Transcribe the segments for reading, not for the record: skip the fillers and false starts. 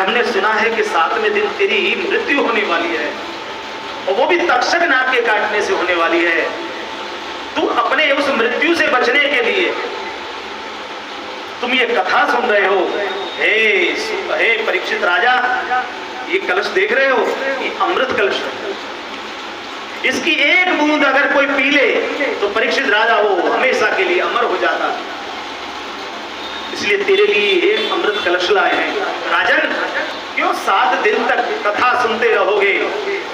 हमने सुना है कि 7वें दिन तेरी मृत्यु होने वाली है, और वो भी तक्षक नाग के काटने से होने वाली है। तू अपने उस मृत्यु से बचने के लिए तुम ये कथा सुन रहे हो। हे परीक्षित राजा, ये कलश देख रहे हो, ये अमृत कलश है। इसकी एक बूंद अगर कोई पी ले तो परीक्षित राजा वो हमेशा के लिए अमर हो जाता। इसलिए तेरे लिए एक अमृत कलश लाए हैं। राजन, क्यों 7 दिन तक कथा सुनते रहोगे?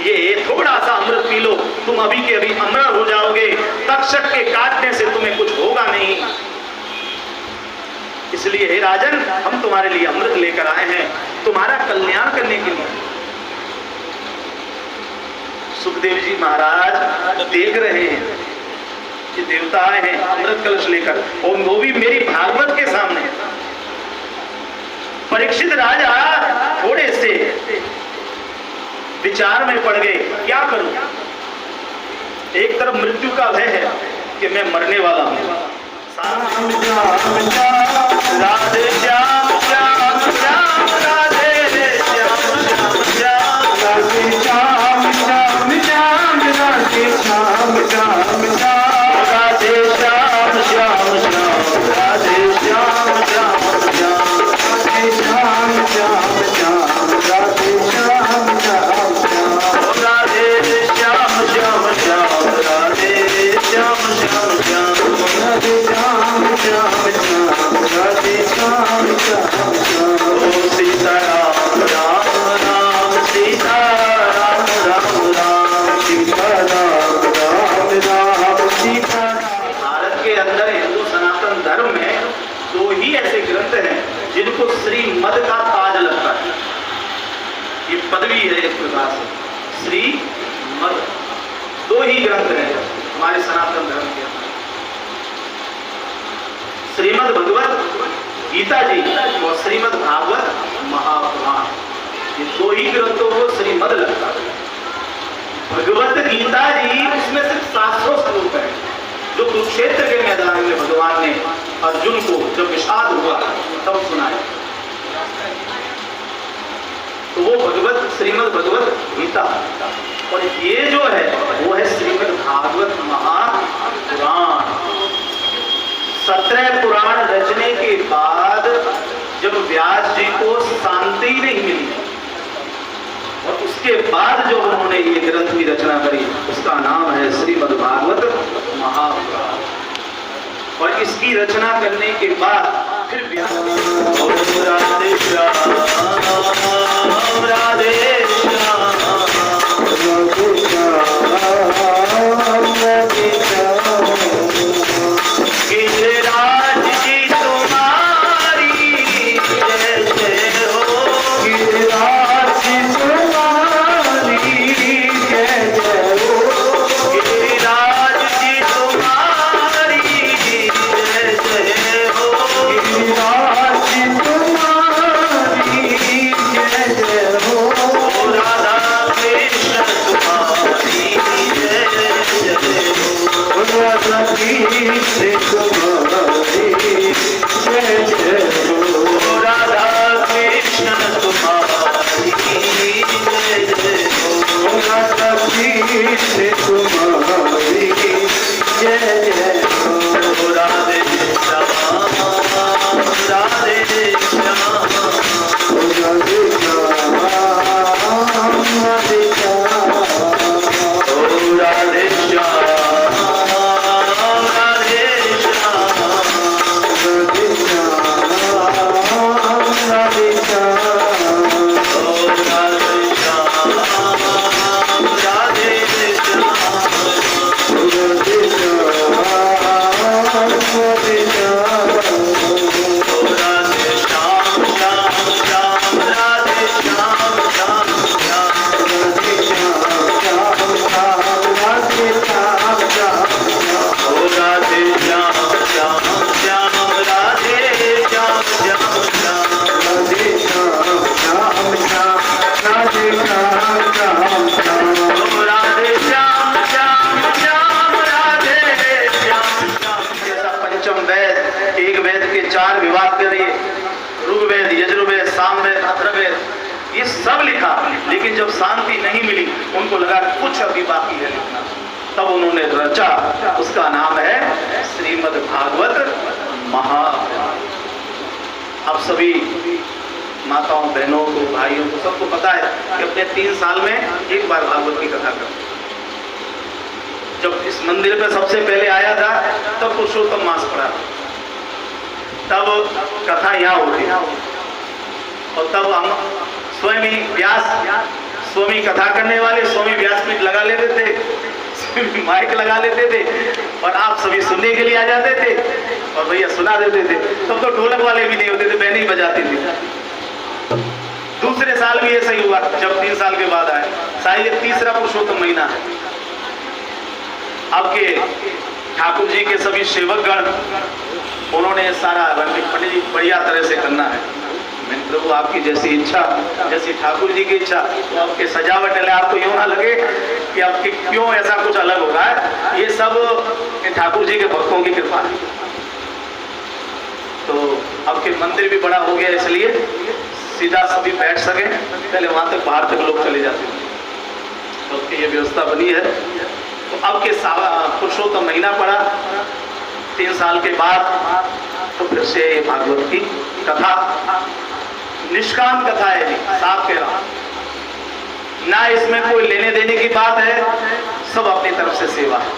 ये थोड़ा सा अमृत पी लो, तुम अभी के अभी अमर हो जाओगे। तक्षक के काटने से तुम्हें कुछ होगा नहीं। इसलिए हे राजन, हम तुम्हारे लिए अमृत लेकर आए हैं, तुम्हारा कल्याण करने के लिए। सुखदेव जी महाराज देख रहे हैं कि देवता आए हैं अमृत कलश लेकर, और वो भी मेरी भागवत के सामने। परीक्षित राजा थोड़े से विचार में पड़ गए, क्या करूं? एक तरफ मृत्यु का भय है कि मैं मरने वाला हूं। राधे श्याम श्याम श्याम, राधे श्याम श्याम श्याम, राधे श्याम श्याम श्याम, राधे श्याम श्याम श्याम, राधे श्याम श्याम श्याम, राधे श्याम श्याम श्याम, राधे श्याम श्याम श्याम, राधे श्याम श्याम श्याम, राधे श्याम श्याम श्याम, राधे श्याम श्याम श्याम, राधे श्याम श्याम श्याम, राधे श्याम श्याम श्याम। ओम सीता राम राम राम, सीता राम राम राम, सीता राम राम राम, सीता। भारत के अंदर हिंदू सनातन धर्म में 2 ही ऐसे ग्रंथ हैं जिनको श्रीमद का ताज लगता है। ये पदवी है एक प्रकार से, श्रीमद। 2 ही ग्रंथ हैं हमारे सनातन धर्म के अंदर, श्रीमद भगवत गीता जी और श्रीमद भागवत महापुराण। ये 2 ही ग्रंथों को श्रीमद लगता है। भगवत गीता जी, उसमें सिर्फ 700 श्लोक है, जो कुरुक्षेत्र के मैदान में भगवान ने अर्जुन को जब विषाद हुआ तब सुनाया। तो वो भगवत श्रीमद भगवत गीता, और ये जो है वो है श्रीमद भागवत महापुराण। 17 पुराण रचने के बाद जब व्यास जी को शांति नहीं मिली, और उसके बाद जो उन्होंने ये ग्रंथ की रचना करी, उसका नाम है श्रीमद् भागवत महापुराण। और इसकी रचना करने के बाद फिर व्यास राधे श्याम राधे ऋग्वेद, यजुर्वेद, सामवेद, अथर्ववेद ये सब लिखा, लेकिन जब शांति नहीं मिली उनको लगा कुछ अभी बाकी है लिखना, तब उन्होंने रचा, उसका नाम है श्रीमद् भागवत महापुराण। अब सभी माताओं बहनों को भाइयों को सबको पता है कि अपने 3 साल में एक बार भागवत की कथा करो। जब इस मंदिर पे सबसे पहले आया था तब पुरुषोत्तम मास पड़ा, तब कथा यहाँ होती और तब हम स्वामी व्यास, स्वामी कथा करने वाले स्वामी व्यासपीठ लगा लेते थे, माइक लगा लेते थे और आप सभी सुनने के लिए आ जाते थे और भैया सुना देते थे। तब तो ढोलक वाले भी नहीं होते थे, बहने ही बजाती थी। दूसरे साल भी ऐसा ही हुआ, जब 3 साल के बाद आए, शायद ये 3रा पुरुषोत्तम महीना है। अब के ठाकुर जी के सभी सेवकगण उन्होंने सारा पंडित जी बढ़िया तरह से करना है। मैंने प्रभु आपकी जैसी इच्छा, जैसी ठाकुर जी की इच्छा, तो आपके सजावट है, आपको यूं ना लगे कि आपके क्यों ऐसा कुछ अलग हो रहा है, ये सब ठाकुर जी के भक्तों की कृपा है। तो अब के मंदिर भी बड़ा हो गया, इसलिए सीधा सभी बैठ सके, पहले वहां तक बाहर तक लोग चले जाते थे, तो उसकी ये व्यवस्था बनी है। तो अब के पुरुषोत्तम महीना पड़ा 3 साल के बाद, तो फिर से भागवत की कथा, निष्काम कथा है जी, साफ कह रहा हूं, ना इसमें कोई लेने देने की बात है, सब अपनी तरफ से सेवा है।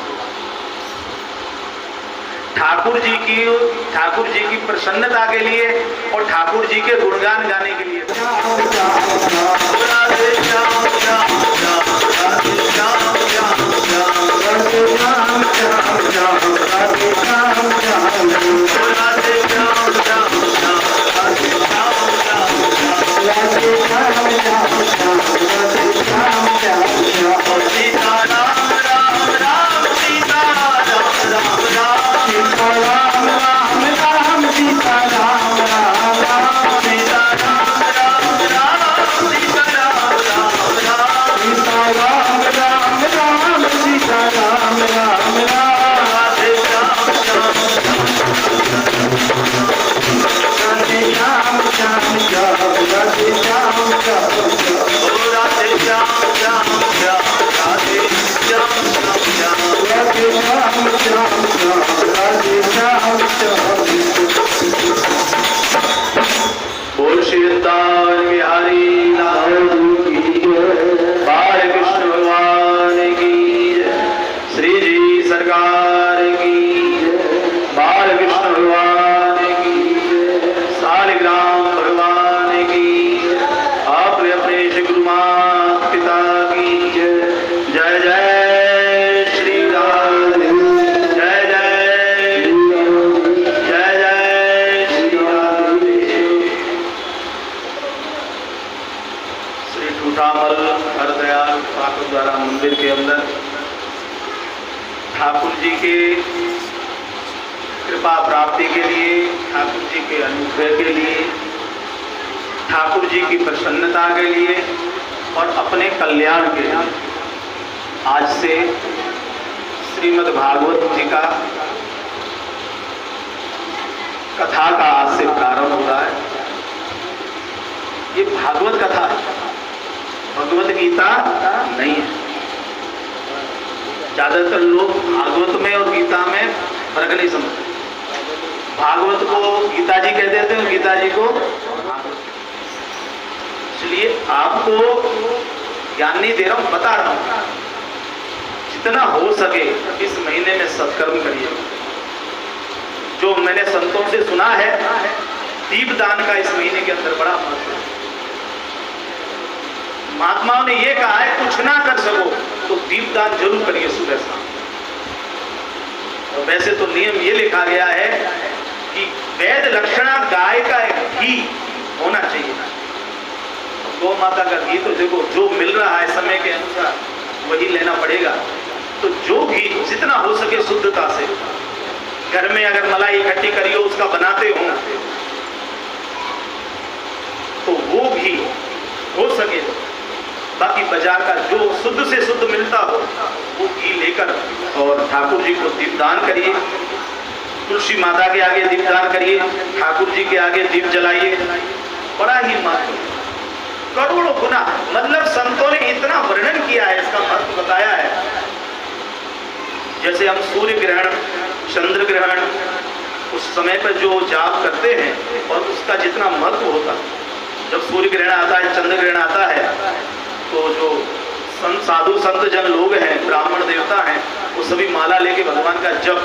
ठाकुर जी की प्रसन्नता के लिए और ठाकुर जी के गुणगान गाने के लिए। बोल श्री वृंदावन बिहारी लाल की बाल कृष्ण भगवान की, श्री जी सरकार की, बाल कृष्ण भगवान की, सालिग्राम भगवान की, अपने अपने श्री गुरु माता पिता की जय जय श्री राम, जय जय जय जय श्री राम। श्री ठूठामल हरदयाल ठाकुर द्वारा मंदिर के अंदर ठाकुर जी के कृपा प्राप्ति के लिए, ठाकुर जी के अनुग्रह के लिए, ठाकुर जी की प्रसन्नता के लिए और अपने कल्याण के लिए आज से श्रीमद् भागवत जी का कथा का आज से प्रारंभ हो रहा है। ये भागवत कथा है, भगवत गीता नहीं है। ज्यादातर लोग भागवत में और गीता में फर्क नहीं समझते। भागवत को गीता जी कहते थे और गीता जी को भागवत। इसलिए आपको ज्ञान नहीं दे रहा हूं, बता रहा हूं, जितना हो सके इस महीने में सत्कर्म करिए। जो मैंने संतों से सुना है, दीपदान का इस महीने के अंदर बड़ा महत्व है। महात्माओं ने यह कहा है कुछ ना कर सको तो दीपदान जरूर करिए सुबह शाम। और वैसे तो नियम ये लिखा गया है कि वैद लक्षणा गाय का घी होना चाहिए। गौ माता का घी तो देखो जो मिल रहा है समय के अनुसार वही लेना पड़ेगा। तो जो घी जितना हो सके शुद्धता से, घर में अगर मलाई इकट्ठी करी हो उसका बनाते हो तो वो घी हो सके, बाकी बाजार का जो शुद्ध से शुद्ध मिलता हो वो घी लेकर और ठाकुर जी को दीपदान करिए। तुलसी माता के आगे दीपदान करिए, ठाकुर जी के आगे दीप जलाइए। बड़ा ही महत्व। करोड़ों गुना, मतलब संतों ने इतना वर्णन किया है, इसका महत्व बताया है। जैसे हम सूर्य ग्रहण, चंद्र ग्रहण, उस समय पर जो जाप करते हैं और उसका जितना महत्व होता है, जब सूर्य ग्रहण आता है, चंद्र ग्रहण आता है, तो जो संत साधु संत जन लोग हैं, ब्राह्मण देवता हैं, वो सभी माला लेके भगवान का जप,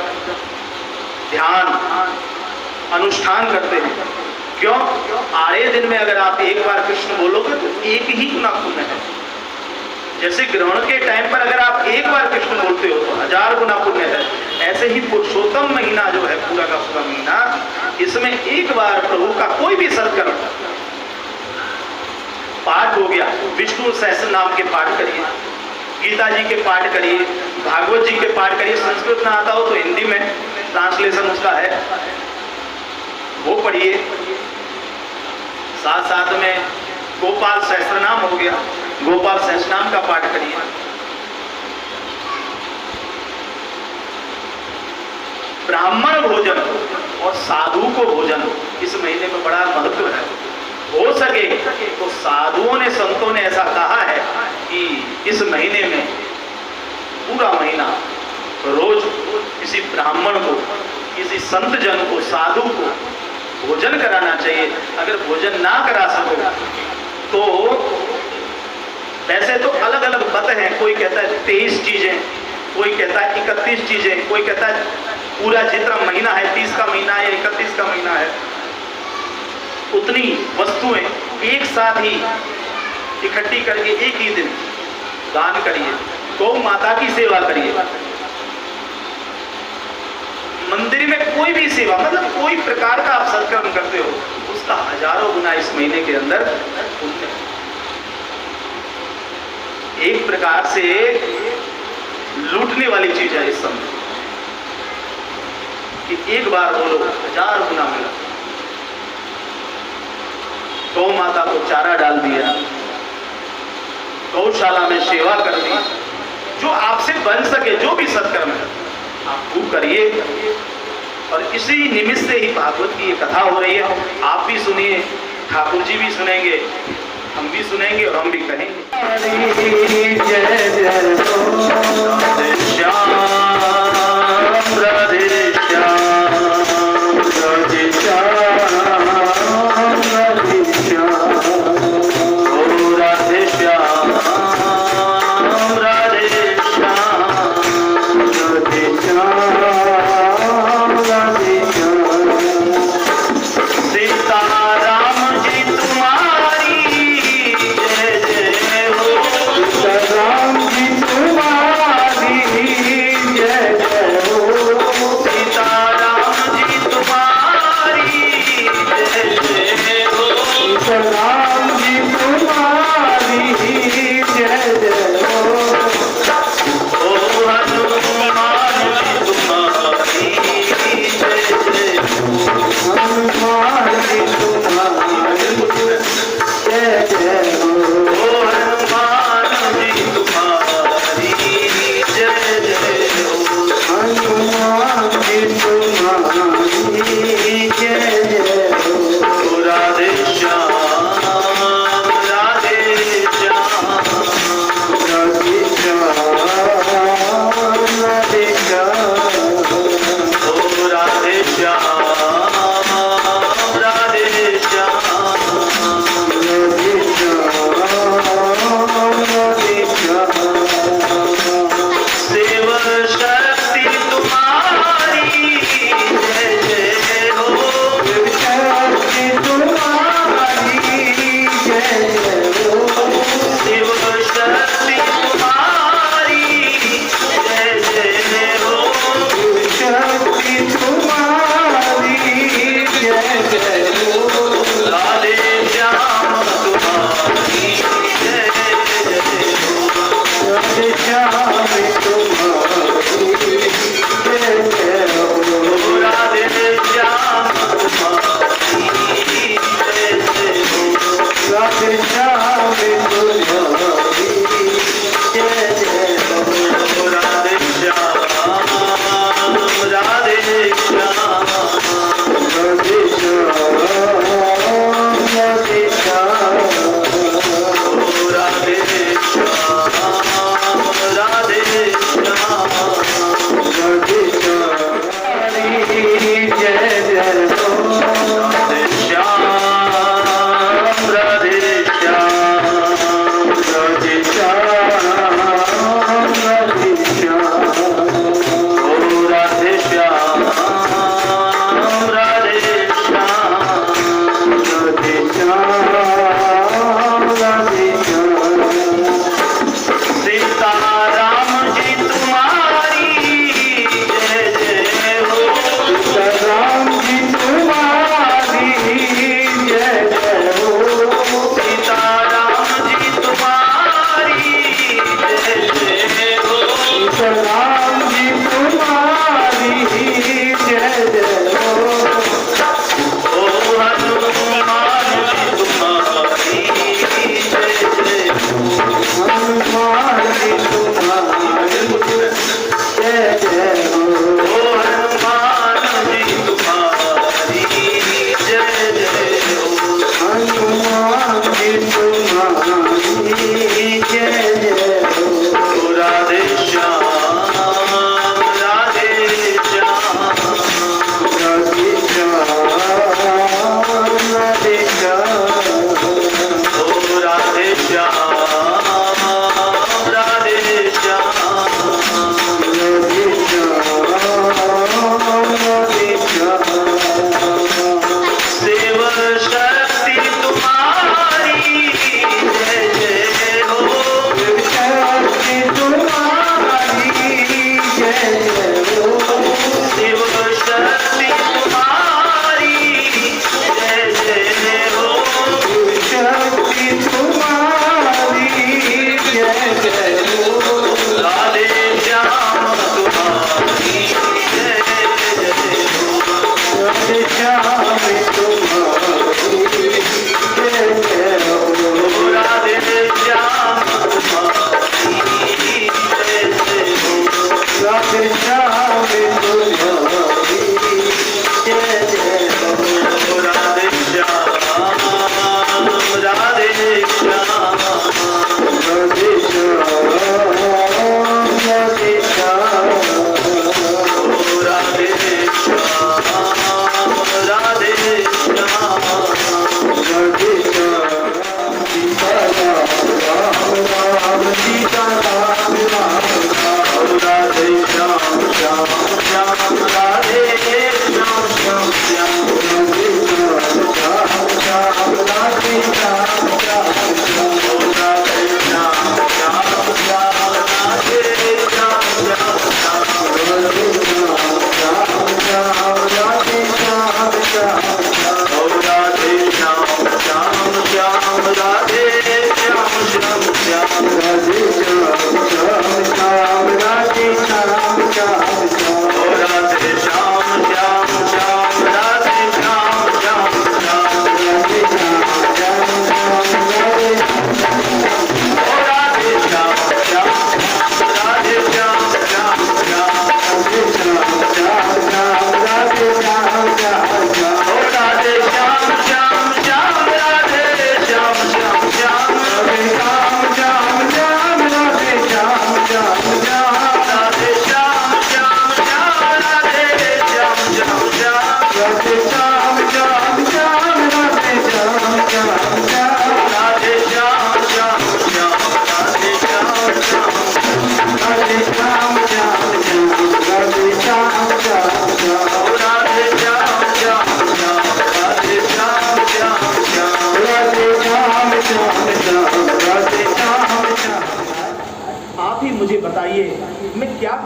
ध्यान, अनुष्ठान करते हैं। क्यों? आधे दिन में अगर आप एक बार कृष्ण बोलोगे तो एक ही गुना पुण्य है। जैसे ग्रहण के टाइम पर अगर आप एक बार कृष्ण बोलते हो तो 1000 गुना पुण्य है। ऐसे ही पुरुषोत्तम महीना जो है, पूरा का पूरा महीना, इसमें एक बार प्रभु का कोई भी सत्कर्म, पाठ हो गया, विष्णु सहस्त्र नाम के पाठ करिए, गीता जी के पाठ करिए, भागवत जी के पाठ करिए, संस्कृत ना आता हो तो हिंदी में ट्रांसलेशन उसका है, वो पढ़िए। साथ साथ में गोपाल सहस्त्र नाम हो गया, गोपाल सहस्त्र नाम का पाठ करिए। ब्राह्मण भोजन और साधु को भोजन इस महीने में बड़ा महत्व है। हो सके तो साधुओं ने, संतों ने ऐसा कहा है कि इस महीने में पूरा महीना रोज किसी ब्राह्मण को, किसी संत जन को, साधु को भोजन कराना चाहिए। अगर भोजन ना करा सको तो वैसे तो अलग अलग मत हैं, कोई कहता है 23 चीजें, कोई कहता है 31 चीजें, कोई कहता है पूरा जितना महीना है, 30 का महीना है या 31 का महीना है, उतनी वस्तुएं एक साथ ही इकट्ठी करके एक ही दिन दान करिए। गौ माता की सेवा करिए। मंदिर में कोई भी सेवा, मतलब कोई प्रकार का आप सत्कर्म करते हो, उसका हजारों गुना इस महीने के अंदर पुण्य। एक प्रकार से लूटने वाली चीज है इस समय कि एक बार बोलो 1000 गुना मिला। गौ माता को चारा डाल दिया, गौशाला में सेवा कर दी, जो आपसे बन सके, जो भी सत्कर्म है आप वो करिए। और इसी निमित्त से ही भागवत की ये कथा हो रही है। आप भी सुनिए, ठाकुर जी भी सुनेंगे, हम भी सुनेंगे और हम भी कहेंगे। जय जय राधे श्याम, राधे श्याम, राधे श्याम, राधे श्याम, ओ राधे श्याम, राधे श्याम, राधे श्याम, राधे श्याम। सीताराम जी तुम्हारी जय जय हो, सीताराम जी तुम्हारी जय जय हो, सीताराम जी तुम्हारी जय जय हो, सीताराम जी तुम्हारी जय जय हो, ओ हनुमान जी तुम्हारी जय जय हो, हनुमान जी तुम्हारी जय जय हो, ओ हनुमान जी तुम्हारी जय जय हो, हनुमान जी तुम्हारी जय जय हो, राधे श्याम, राधे श्याम, राधे श्याम, राधे श्याम, ओ राधे श्याम, राधे श्याम, राधे श्याम, राधे श्याम। देव शक्ति तुम्हारी जय जय हो, देव शक्ति तुम्हारी जय जय हो, देव शक्ति तुम्हारी जय जय हो, देव शक्ति तुम्हारी जय जय हो, राधे श्याम तुम्हारी जय जय हो, राधे श्याम तुम्हारी जय जय हो, राधे श्याम तुम्हारी जय जय हो, राधे श्याम तुम्हारी जय जय हो, राधे श्याम, राधे श्याम, राधे श्याम,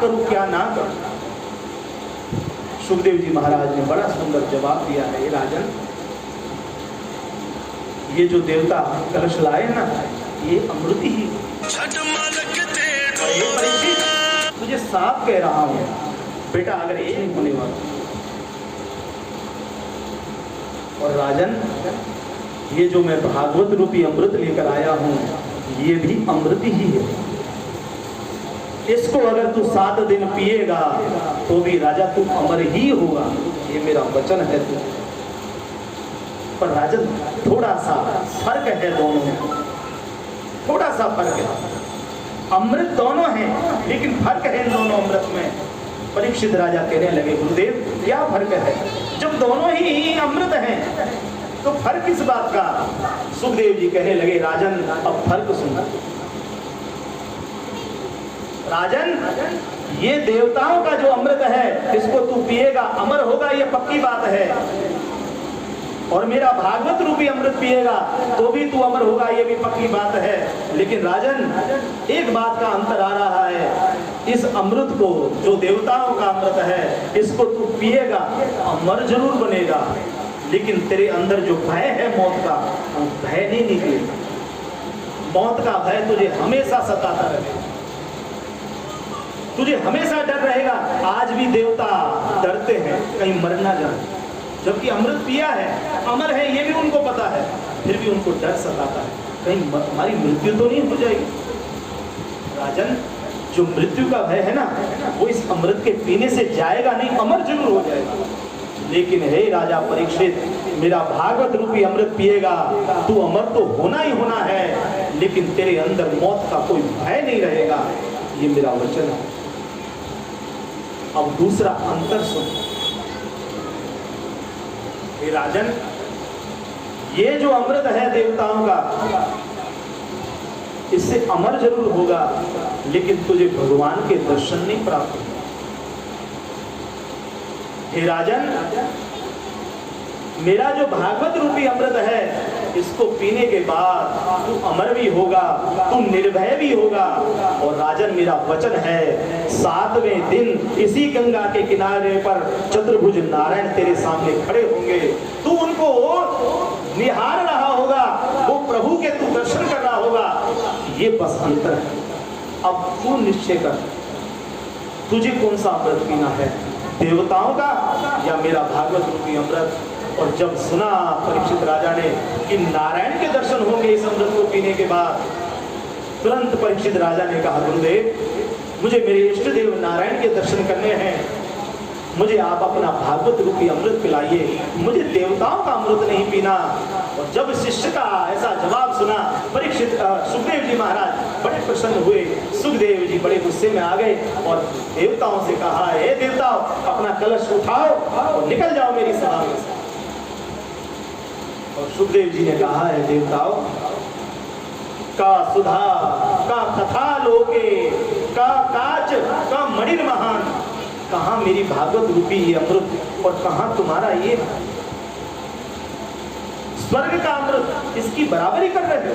करूं क्या ना करूं। सुखदेव जी महाराज ने बड़ा सुंदर जवाब दिया है, राजन ये जो देवता कलश लाए ना ये अमृत ही है। तुझे साफ कह रहा हूं बेटा, अगर ये नहीं होने वाला। और राजन ये जो मैं भागवत रूपी अमृत लेकर आया हूं ये भी अमृत ही है। इसको अगर तू 7 दिन पिएगा तो भी राजा तू अमर ही होगा, ये मेरा वचन है तू। पर राजन थोड़ा सा फर्क है दोनों में, थोड़ा सा फर्क है। अमृत दोनों हैं लेकिन फर्क है इन दोनों अमृत में। परीक्षित राजा कहने लगे गुरुदेव क्या फर्क है, जब दोनों ही अमृत हैं तो फर्क किस बात का। सुखदेव जी कहने लगे राजन अब फर्क सुनना। राजन ये देवताओं का जो अमृत है इसको तू पिएगा अमर होगा, ये पक्की बात है। और मेरा भागवत रूपी अमृत पिएगा तो भी तू अमर होगा, ये भी पक्की बात है। लेकिन राजन एक बात का अंतर आ रहा है, इस अमृत को जो देवताओं का अमृत है इसको तू पिएगा अमर जरूर बनेगा, लेकिन तेरे अंदर जो भय है मौत का वो भय नहीं निकलेगा। मौत का भय तुझे हमेशा सताता रहेगा, तुझे हमेशा डर रहेगा। आज भी देवता डरते हैं कहीं मर ना जाए, जबकि अमृत पिया है अमर है ये भी उनको पता है, फिर भी उनको डर सताता है कहीं हमारी मृत्यु तो नहीं हो जाएगी। राजन जो मृत्यु का भय है ना वो इस अमृत के पीने से जाएगा नहीं, अमर जरूर हो जाएगा। लेकिन हे राजा परीक्षित मेरा भागवत रूपी अमृत पिएगा तू अमर तो होना ही होना है, लेकिन तेरे अंदर मौत का कोई भय नहीं रहेगा, ये मेरा वचन है। अब दूसरा अंतर सुन हे राजन, ये जो अमृत है देवताओं का इससे अमर जरूर होगा लेकिन तुझे भगवान के दर्शन नहीं प्राप्त होगा। हे राजन मेरा जो भागवत रूपी अमृत है इसको पीने के बाद तू अमर भी होगा, तू निर्भय भी होगा। और राजन मेरा वचन है 7वें दिन इसी गंगा के किनारे पर चतुर्भुज नारायण तेरे सामने खड़े होंगे, तू उनको निहार रहा होगा, वो प्रभु के तू दर्शन कर रहा होगा। ये बस अंतर है। अब तू निश्चय कर तुझे कौन सा अमृत पीना है, देवताओं का या मेरा भागवत रूपी अमृत। और जब सुना परीक्षित राजा ने कि नारायण के दर्शन होंगे इस अमृत को पीने के बाद, तुरंत परीक्षित राजा ने कहा गुरुदेव मुझे मेरे इष्ट देव नारायण के दर्शन करने हैं, मुझे आप अपना भागवत रूपी अमृत पिलाइए, मुझे देवताओं का अमृत नहीं पीना। और जब शिष्य का ऐसा जवाब सुना परीक्षित सुखदेव जी महाराज बड़े प्रसन्न हुए। सुखदेव जी बड़े गुस्से में आ गए और देवताओं से कहा हे देवताओं अपना कलश उठाओ और निकल जाओ मेरी सभा में से। और सुखदेव जी ने कहा है देवताओं का सुधा का कथा लोके का काच का मणिर महान, कहां मेरी भागवत रूपी ये अमृत और कहां तुम्हारा ये स्वर्ग का अमृत, इसकी बराबरी कर रहे हो।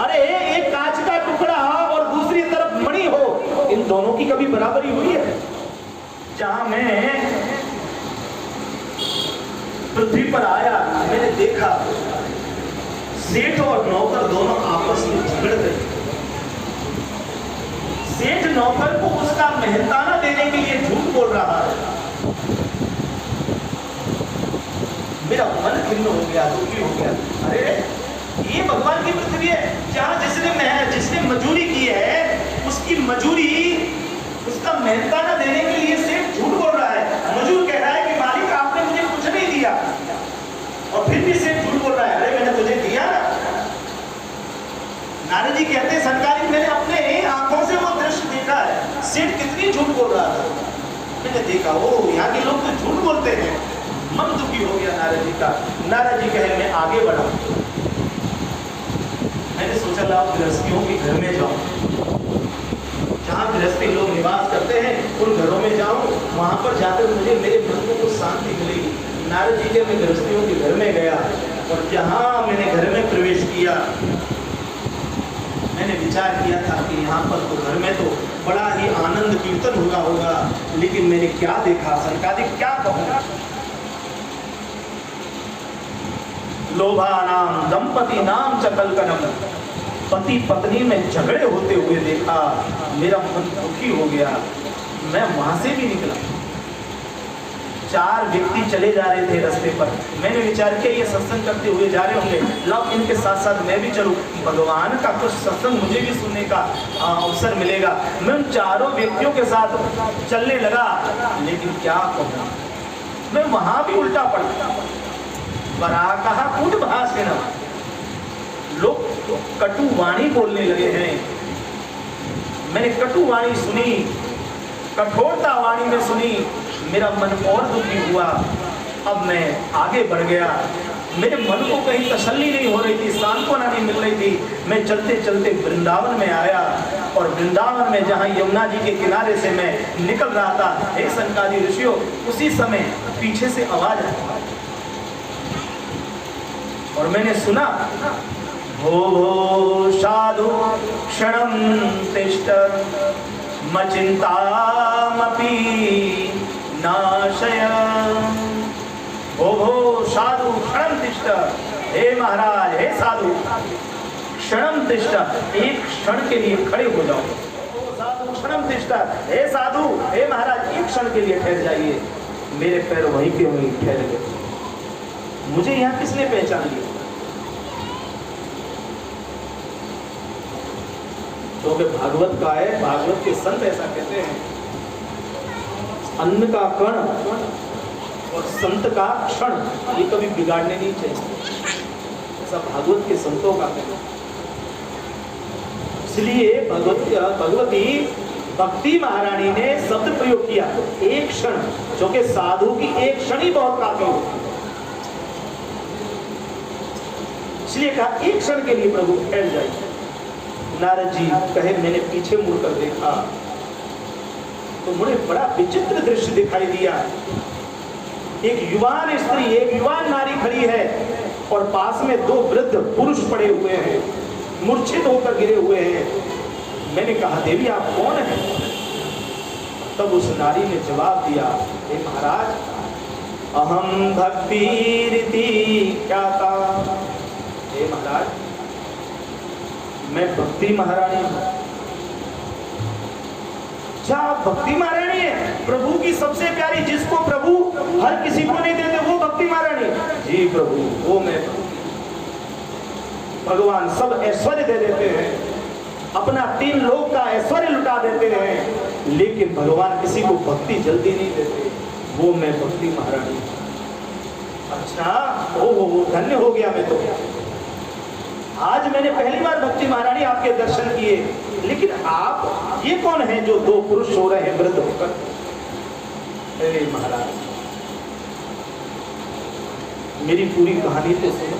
अरे एक कांच का टुकड़ा और दूसरी तरफ मणि हो, इन दोनों की कभी बराबरी हुई है। जहां मैं पृथ्वी पर आया मैंने देखा सेठ और नौकर दोनों आपस में झगड़ रहे। सेठ नौकर को उसका मेहनताना देने के लिए झूठ बोल रहा है। मेरा मन खिन्न हो गया, दुखी हो गया। अरे ये भगवान की पृथ्वी है जहां जिसने मजूरी की है उसकी मजूरी उसका मेहनताना देने के लिए सेठ झूठ बोल रहा है। मजूर कह रहा है कि मालिक आपने मुझे कुछ नहीं दिया और फिर भी सेठ झूठ बोल रहा है। अरे मैंने तुझे दिया ना। नारद जी कहते हैं सरकारी मैंने अपने आंखों से वो दृश्य देखा है, सेठ कितनी झूठ बोल रहा था, मैंने देखा। ओ यहाँ के लोग तो झूठ बोलते हैं। मन दुखी हो गया नारद जी का। नारद जी कहे मैं आगे बढ़ा, मैंने सोचा लाओ गृहस्थियों के घर में जाऊं, जहाँ गृहस्थी लोग निवास करते हैं उन घरों में जाऊं, वहां पर जाकर मुझे मेरे मन को कुछ शांति मिलेगी। नारद जी के मैं गृहस्थियों के घर में गया और जहाँ मैंने घर में प्रवेश किया मैंने विचार किया था कि यहाँ पर तो घर में तो बड़ा ही आनंद कीर्तन हुआ होगा, लेकिन मैंने क्या देखा सनकादिक, क्या कहूँगा। लोभानाम दंपति नाम च कलकलम, पति पत्नी में झगड़े होते हुए देखा, मेरा मन दुखी हो गया। मैं वहां से भी निकला। 4 व्यक्ति चले जा रहे थे रास्ते पर। मैंने विचार किया ये सत्संग करते हुए जा रहे होंगे, लाओ इनके साथ साथ मैं भी चलूं, भगवान का कुछ सत्संग मुझे भी सुनने का अवसर मिलेगा। मैं उन 4 व्यक्तियों के साथ चलने लगा, लेकिन क्या कहूं, मैं वहां भी उल्टा पड़ा। वराकः कूटभाषिणः, लोग कटु वाणी बोलने लगे हैं। मैंने कटु वाणी सुनी, कठोरता वाणी में सुनी, मेरा मन और दुखी हुआ। अब मैं आगे बढ़ गया। मेरे मन को कहीं तसल्ली नहीं हो रही थी, सांत्वना नहीं मिल रही थी। मैं चलते चलते वृंदावन में आया, और वृंदावन में जहाँ यमुना जी के किनारे से मैं निकल रहा था, हे सनकादि ऋषियों, उसी समय पीछे से आवाज आई और मैंने सुना, भो भो साधु क्षणं तिष्ठ मचिंतामपि नाशय। भो भो साधु क्षणं तिष्ठ, हे महाराज, हे साधु, क्षणं तिष्ठ, एक क्षण के लिए खड़े हो जाओ। साधु क्षणं तिष्ठ, हे साधु, हे महाराज, एक क्षण के लिए ठहर जाइए। मेरे पैर वहीं के वहीं ठहर गए। मुझे यहाँ किसने पहचान लिया? क्योंकि भागवत का है, भागवत के संत ऐसा कहते हैं, अन्न का कण और संत का क्षण ये कभी बिगाड़ने नहीं चाहिए, ऐसा भागवत के संतों का कहना। इसलिए भगवती भक्ति महारानी ने शब्द प्रयोग किया, एक क्षण, जो कि साधु की एक क्षण ही बहुत काफी होती है। इसलिए कहा एक क्षण के लिए प्रभु ठहर जाइए। नारद जी कहे, मैंने पीछे मुड़कर देखा तो मुझे बड़ा विचित्र दृश्य दिखाई दिया। एक युवान स्त्री, एक युवान नारी खड़ी है और पास में 2 वृद्ध पुरुष पड़े हुए हैं, मूर्छित होकर गिरे हुए हैं। मैंने कहा, देवी आप कौन हैं? तब उस नारी ने जवाब दिया, हे महाराज, अहम भक्ति रीति ख्याता। हे महाराज, मैं भक्ति महारानी हूं। अच्छा, भक्ति महारानी है, प्रभु की सबसे प्यारी, जिसको प्रभु हर किसी को नहीं देते, वो भक्ति महारानी। जी प्रभु, वो मैं। भगवान सब ऐश्वर्य दे देते हैं, अपना 3 लोक का ऐश्वर्य लुटा देते हैं, लेकिन भगवान किसी को भक्ति जल्दी नहीं देते, वो मैं भक्ति महारानी। अच्छा, ओ धन्य हो गया मैं तो। आज मैंने पहली बार भक्ति महारानी आपके दर्शन किए, लेकिन आप ये कौन है जो 2 पुरुष हो रहे हैं वृद्ध होकर? अरे महाराज, मेरी पूरी कहानी तो सुनो।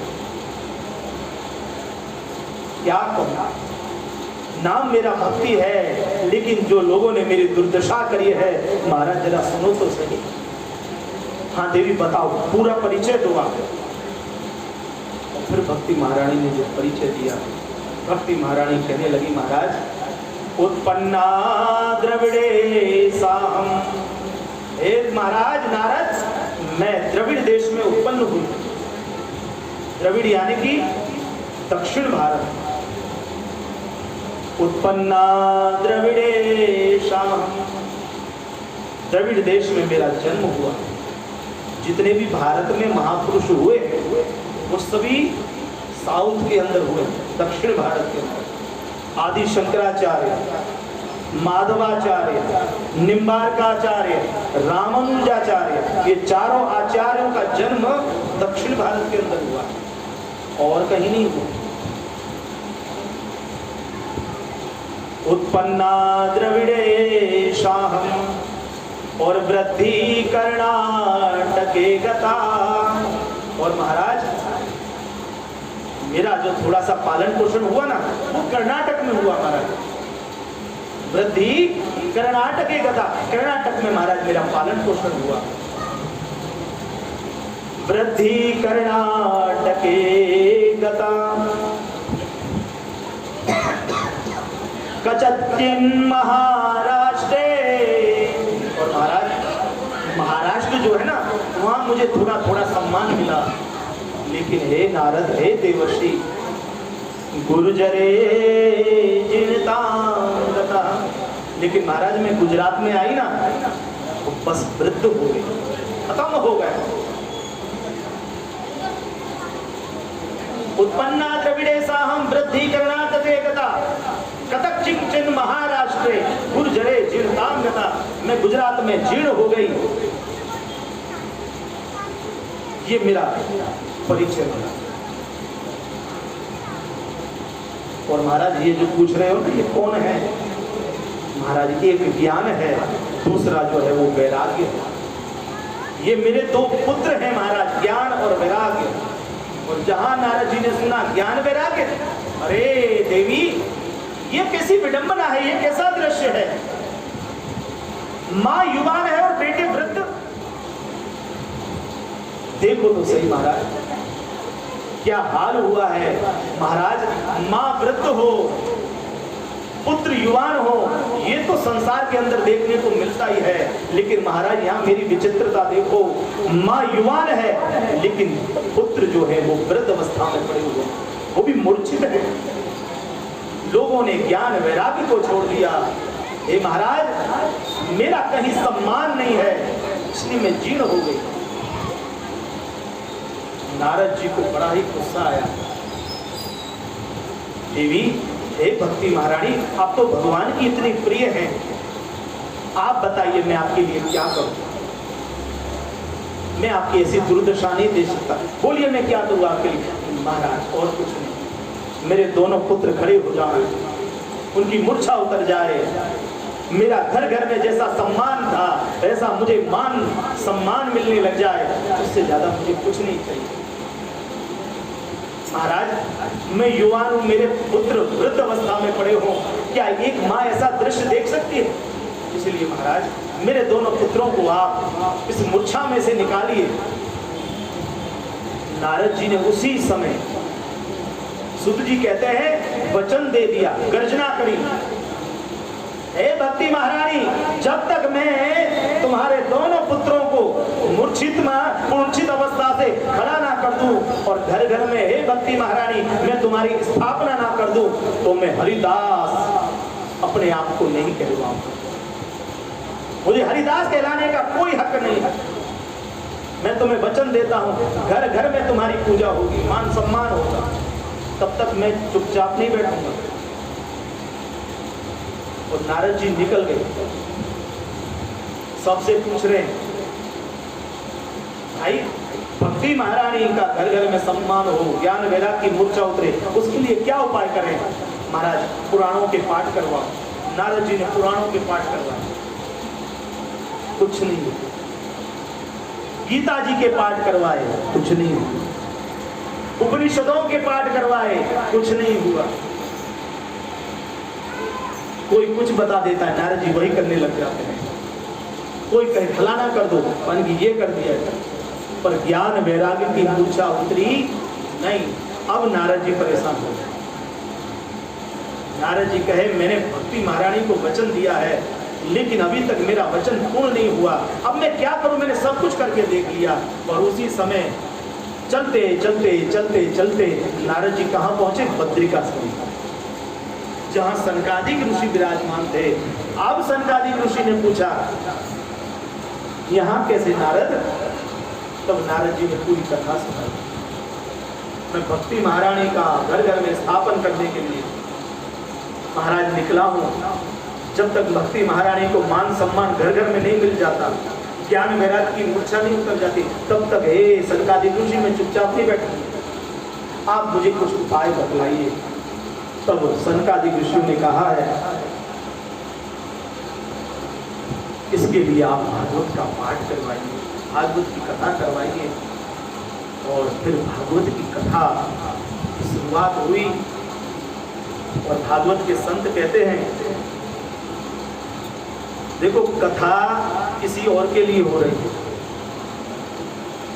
क्या कहूं, नाम मेरा भक्ति है, लेकिन जो लोगों ने मेरी दुर्दशा करी है, महाराज जरा सुनो तो सही। हाँ देवी बताओ, पूरा परिचय दो आप। फिर भक्ति महारानी ने जो परिचय दिया, भक्ति महारानी कहने लगी, महाराज, उत्पन्ना द्रविड़े साहम। हे महाराज नारद, मैं द्रविड़ देश में उत्पन्न हुई। द्रविड़ यानी कि दक्षिण भारत। उत्पन्ना द्रविड़े साहम, द्रविड़ देश में मेरा जन्म हुआ। जितने भी भारत में महापुरुष हुए वो सभी साउथ के अंदर हुए, दक्षिण भारत के अंदर। आदि शंकराचार्य, माधवाचार्य, निम्बार्काचार्य, रामानुजाचार्य, ये 4 आचार्यों का जन्म दक्षिण भारत के अंदर हुआ, और कहीं नहीं हुआ। उत्पन्ना द्रविड़े शाहम और वृद्धि कर्णाटके गता। और महाराज, मेरा जो थोड़ा सा पालन पोषण हुआ ना, वो कर्नाटक में हुआ महाराज। वृद्धि कर्नाटके गता, कर्नाटक में महाराज मेरा पालन पोषण हुआ। वृद्धि कर्नाटके गता क्वचिन महाराष्ट्रे, और महाराष्ट्र जो है ना वहां मुझे थोड़ा थोड़ा सम्मान मिला, लेकिन हे नारद, हे देवर्षि, गुर्जरे जिनतांगता, लेकिन महाराज मैं गुजरात में आई ना तो बस वृद्ध हो गई, खत्म हो गए। उत्पन्ना द्रविड़े साहम वृद्धि करना तथे गता, कतक चिंचन महाराष्ट्रे गुर्जरे जीर्णांगता, मैं गुजरात में जीर्ण हो गई। ये मेरा परिचय है। और महाराज ये जो पूछ रहे हो ना ये कौन है? महाराज एक ज्ञान है, दूसरा जो है वो वैराग्य है। ये मेरे दो पुत्र हैं महाराज, ज्ञान और वैराग्य। और जहां नारद जी ने सुना ज्ञान वैराग्य, अरे देवी ये कैसी विडंबना है, ये कैसा दृश्य है? मां युवान है और बेटे वृद्ध। देखो तो सही महाराज क्या हाल हुआ है। महाराज मां वृद्ध हो, पुत्र युवान हो, ये तो संसार के अंदर देखने को मिलता ही है, लेकिन महाराज यहाँ मेरी विचित्रता देखो, मां युवान है लेकिन पुत्र जो है वो वृद्ध अवस्था में पड़े हुए, वो भी मूर्छित है। लोगों ने ज्ञान वैराग्य को छोड़ दिया। हे महाराज मेरा कहीं सम्मान नहीं है, इसलिए मैं जीर्ण हो गई। नारद जी को बड़ा ही गुस्सा आया। देवी, हे भक्ति महारानी, आप तो भगवान की इतनी प्रिय हैं, आप बताइए मैं आपके लिए क्या करूं? मैं आपकी ऐसी दुर्दशा नहीं दे सकता, बोलिए मैं क्या करूं आपके लिए? महाराज और कुछ नहीं, मेरे दोनों पुत्र खड़े हो जाएं, उनकी मूर्छा उतर जाए, मेरा घर घर में जैसा सम्मान था ऐसा मुझे मान सम्मान मिलने लग जाए, उससे ज्यादा मुझे कुछ नहीं चाहिए। महाराज मैं युवान हूं, मेरे पुत्र वृद्ध अवस्था में पड़े हो, क्या एक माँ ऐसा दृश्य देख सकती है? इसलिए महाराज मेरे दोनों पुत्रों को आप इस मूर्छा में से निकालिए। नारद जी ने उसी समय, सुत जी कहते हैं, वचन दे दिया, गर्जना करी, हे भक्ति महारानी, जब तक मैं तुम्हारे दोनों पुत्रों को मूर्छित अवस्था से खड़ा ना कर दूं और घर घर में, हे भक्ति महारानी, मैं तुम्हारी स्थापना ना कर दूं, तो मैं हरिदास अपने आप को नहीं कहलवाऊंगा। मुझे हरिदास कहलाने का कोई हक नहीं है। मैं तुम्हें वचन देता हूं, घर घर में तुम्हारी पूजा होगी, मान सम्मान होगा, तब तक मैं चुपचाप नहीं बैठूंगा। और नारद जी निकल गए। सबसे पूछ रहे हैं, भाई भक्ति महारानी का घर घर में सम्मान हो, ज्ञान वैराग्य की मूर्छा उतरे, उसके लिए क्या उपाय करें? महाराज पुराणों के पाठ करवाओ। नारद जी ने पुराणों के पाठ करवाए, कुछ नहीं। गीता जी के पाठ करवाए, कुछ नहीं। उपनिषदों के पाठ करवाए, कुछ नहीं हुआ। कोई कुछ बता देता है, नारद जी वही करने लग जाते हैं। कोई कहे फलाना कर दो, मान की ये कर दिया, पर ज्ञान वैराग्य की मूर्छा उतरी नहीं। अब नारद जी परेशान हो गए। नारद जी कहे, मैंने भक्ति महारानी को वचन दिया है, लेकिन अभी तक मेरा वचन पूर्ण नहीं हुआ, अब मैं क्या करूं? मैंने सब कुछ करके देख लिया। और उसी समय चलते चलते चलते चलते नारद जी कहाँ पहुंचे? बद्रिकाश्रम, जहां सनकादिक ऋषि विराजमान थे। अब सनकादिक ऋषि ने पूछा, यहाँ कैसे नारद? तब नारद जी ने पूरी कथा सुनाई। मैं भक्ति महारानी का घर घर में स्थापन करने के लिए महाराज निकला हूँ। जब तक भक्ति महारानी को मान सम्मान घर घर में नहीं मिल जाता, ज्ञान वैराग्य की मूर्छा नहीं उतर जाती, तब तक हे सनकादिक ऋषि मैं चुपचाप नहीं बैठूंगा, आप मुझे कुछ उपाय बतलाइए। तब सनकादिक ऋषियों ने कहा है, इसके लिए आप भागवत का पाठ करवाइए, भागवत की कथा करवाइए। और फिर भागवत की कथा शुरुआत हुई। और भागवत के संत कहते हैं, देखो कथा किसी और के लिए हो रही है,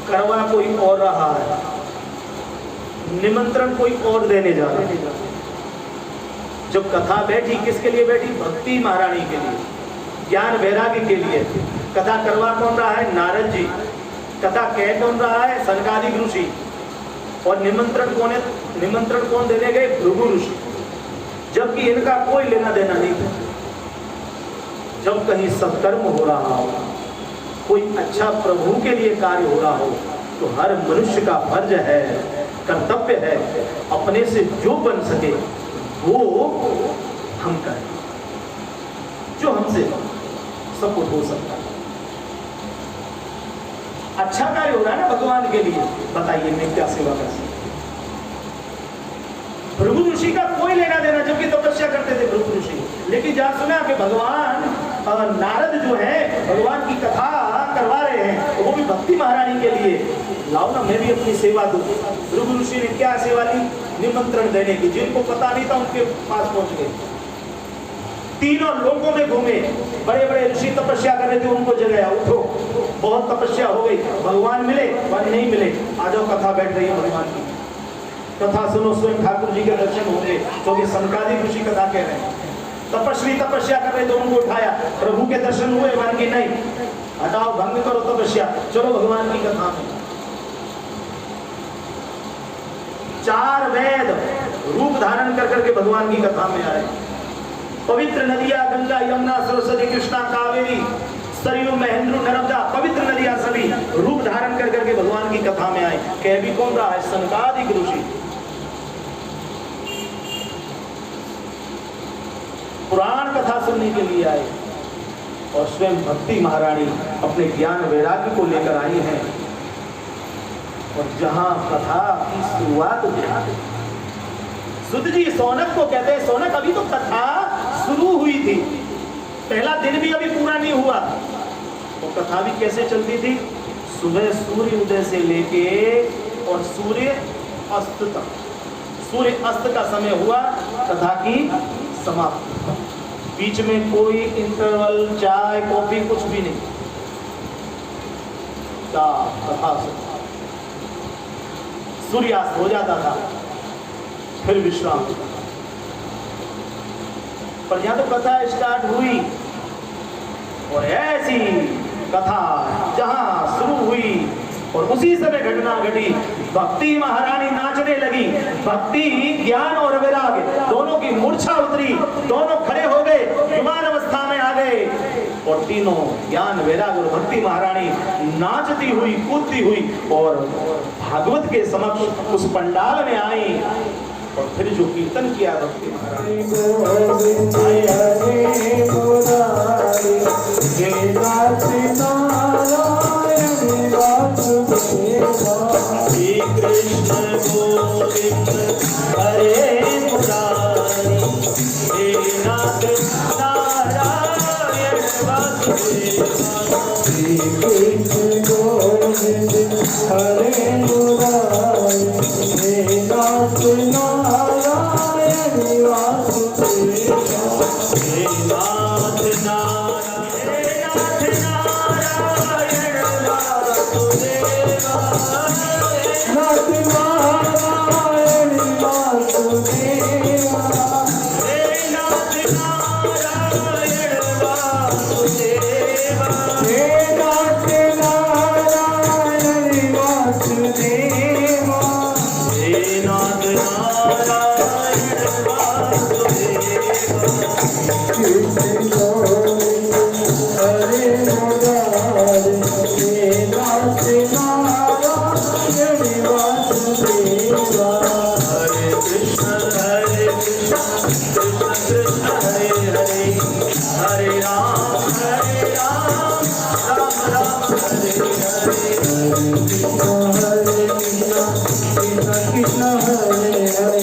करवा कोई और रहा है, निमंत्रण कोई और देने जा रहा है। जब कथा बैठी किसके लिए बैठी? भक्ति महारानी के लिए, ज्ञान वैराग्य के लिए। कथा करवा कौन रहा है? नारद जी। कथा कह कौन रहा है? सनकादिक ऋषि। और निमंत्रण कौन है? निमंत्रण कौन देने गए? भृगु ऋषि। जबकि इनका कोई लेना देना नहीं था। जब कहीं सत्कर्म हो रहा हो, कोई अच्छा प्रभु के लिए कार्य हो रहा हो, तो हर मनुष्य का फर्ज है, कर्तव्य है, अपने से जो बन सके वो हम करें, जो हमसे सब कुछ हो सकता है। अच्छा कार्य हो रहा है ना भगवान के लिए, बताइए मैं क्या सेवा कर सकता? भृगु ऋषि का कोई लेना देना, जबकि तपस्या करते थे भृगु ऋषि। लेकिन जहां सुना कि भगवान नारद जो है भगवान की कथा करवा रहे हैं, तो वो भी भक्ति महारानी के लिए, लाओ ना मैं भी अपनी सेवा दूं। भृगु ऋषि ने क्या सेवा ली? निमंत्रण देने की। जिनको पता नहीं था उनके पास पहुंच गए, तीनों लोगों में घूमे। बड़े बड़े ऋषि तपस्या कर रहे थे, उनको जगाया, उठो बहुत तपस्या हो गई, भगवान मिले भगवान नहीं मिले, आ जाओ कथा बैठ रही है भगवान की, कथा सुनो, स्वयं ठाकुर जी के दर्शन होंगे। क्योंकि सनकादिक ऋषि कथा कह रहे हैं। तपस्वी तपस्या कर रहे थे, उनको उठाया, प्रभु के दर्शन हुए, भगवान की नहीं, हटाओ भंग करो तपस्या, चलो भगवान की कथा में। 4 वेद रूप धारण कर करके भगवान की कथा में आए। पवित्र नदियां गंगा, यमुना, सरस्वती, कृष्णा, कावेरी, सरयू, महेंद्र, नर्मदा, पवित्र नदियां सभी रूप धारण कर करके भगवान की कथा में आए। कह भी कौन रहा है? सनकादिक ऋषि। पुराण कथा सुनने के लिए आए और स्वयं भक्ति महारानी अपने ज्ञान वैराग्य को लेकर आई हैं। और जहां कथा की शुरुआत हुई, सुध जी सौनक को कहते हैं, सौनक अभी तो कथा शुरू हुई थी, पहला दिन भी अभी पूरा नहीं हुआ। वो कथा भी कैसे चलती थी? सुबह सूर्य उदय से लेके और सूर्य अस्त तक, सूर्य अस्त का समय हुआ कथा की समाप्ति। बीच में कोई इंटरवल, चाय कॉफी कुछ भी नहीं, क्या कथा से सूर्यास्त हो जाता था, फिर विश्राम। पर यहां तो कथा स्टार्ट हुई और ऐसी कथा जहां शुरू हुई और उसी समय घटना घटी। भक्ति महारानी नाचने लगी। भक्ति, ज्ञान और वैराग्य दोनों की मूर्छा उतरी, दोनों खड़े हो गए, विमान अवस्था में आ गए और तीनों ज्ञान, वैराग्य और भक्ति महारानी नाचती हुई, कूदती हुई और भागवत के समक्ष उस पंडाल में आई। और फिर जो कीर्तन किया भक्ति महारानी, कृष्ण गोविंद हरे मुरारी, हे नाथ नारायण वासुदेवा। श्री कृष्ण गोविंद हरे मुरारी, हे नाथ नारायण वासुदेवा। हे नाथ नारायण वासुदेवा। नाथ नारायण वासुदेवा। हे नाथ नारायण वासुदेवा। हे नाथ नारायण वासुदेवा। हे नाथ नारायण वासुदेवा। कृष्ण गोविंद हरे मुरारी, हे नाथ नारायण वासुदेवा। हरे कृष्ण कृष्ण कृष्ण हरे हरे, हरे राम राम राम हरे हरे। हरे कृष्ण कृष्ण कृष्ण हरे हरे,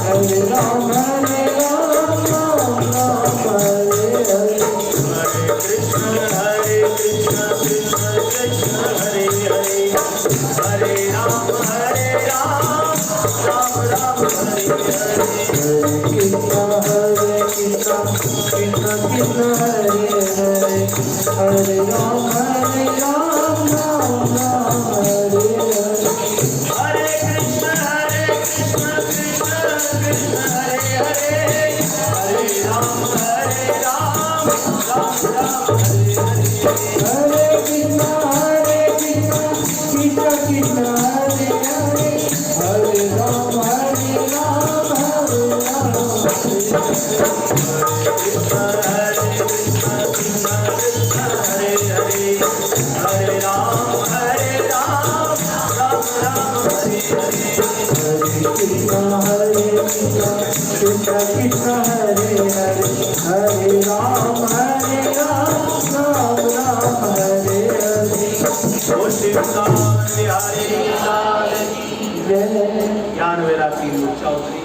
हरे राम राम राम हरे हरे। हरे कृष्ण कृष्ण कृष्ण हरे हरे, हरे राम राम राम हरे हरे। हरे कृष्ण कृष्ण कृष्ण हरे हरे, हरे राम राम राम हरे हरे। हरे कृष्ण कृष्ण कृष्ण हरे हरे, ज्ञान वैराग्य चौधरी।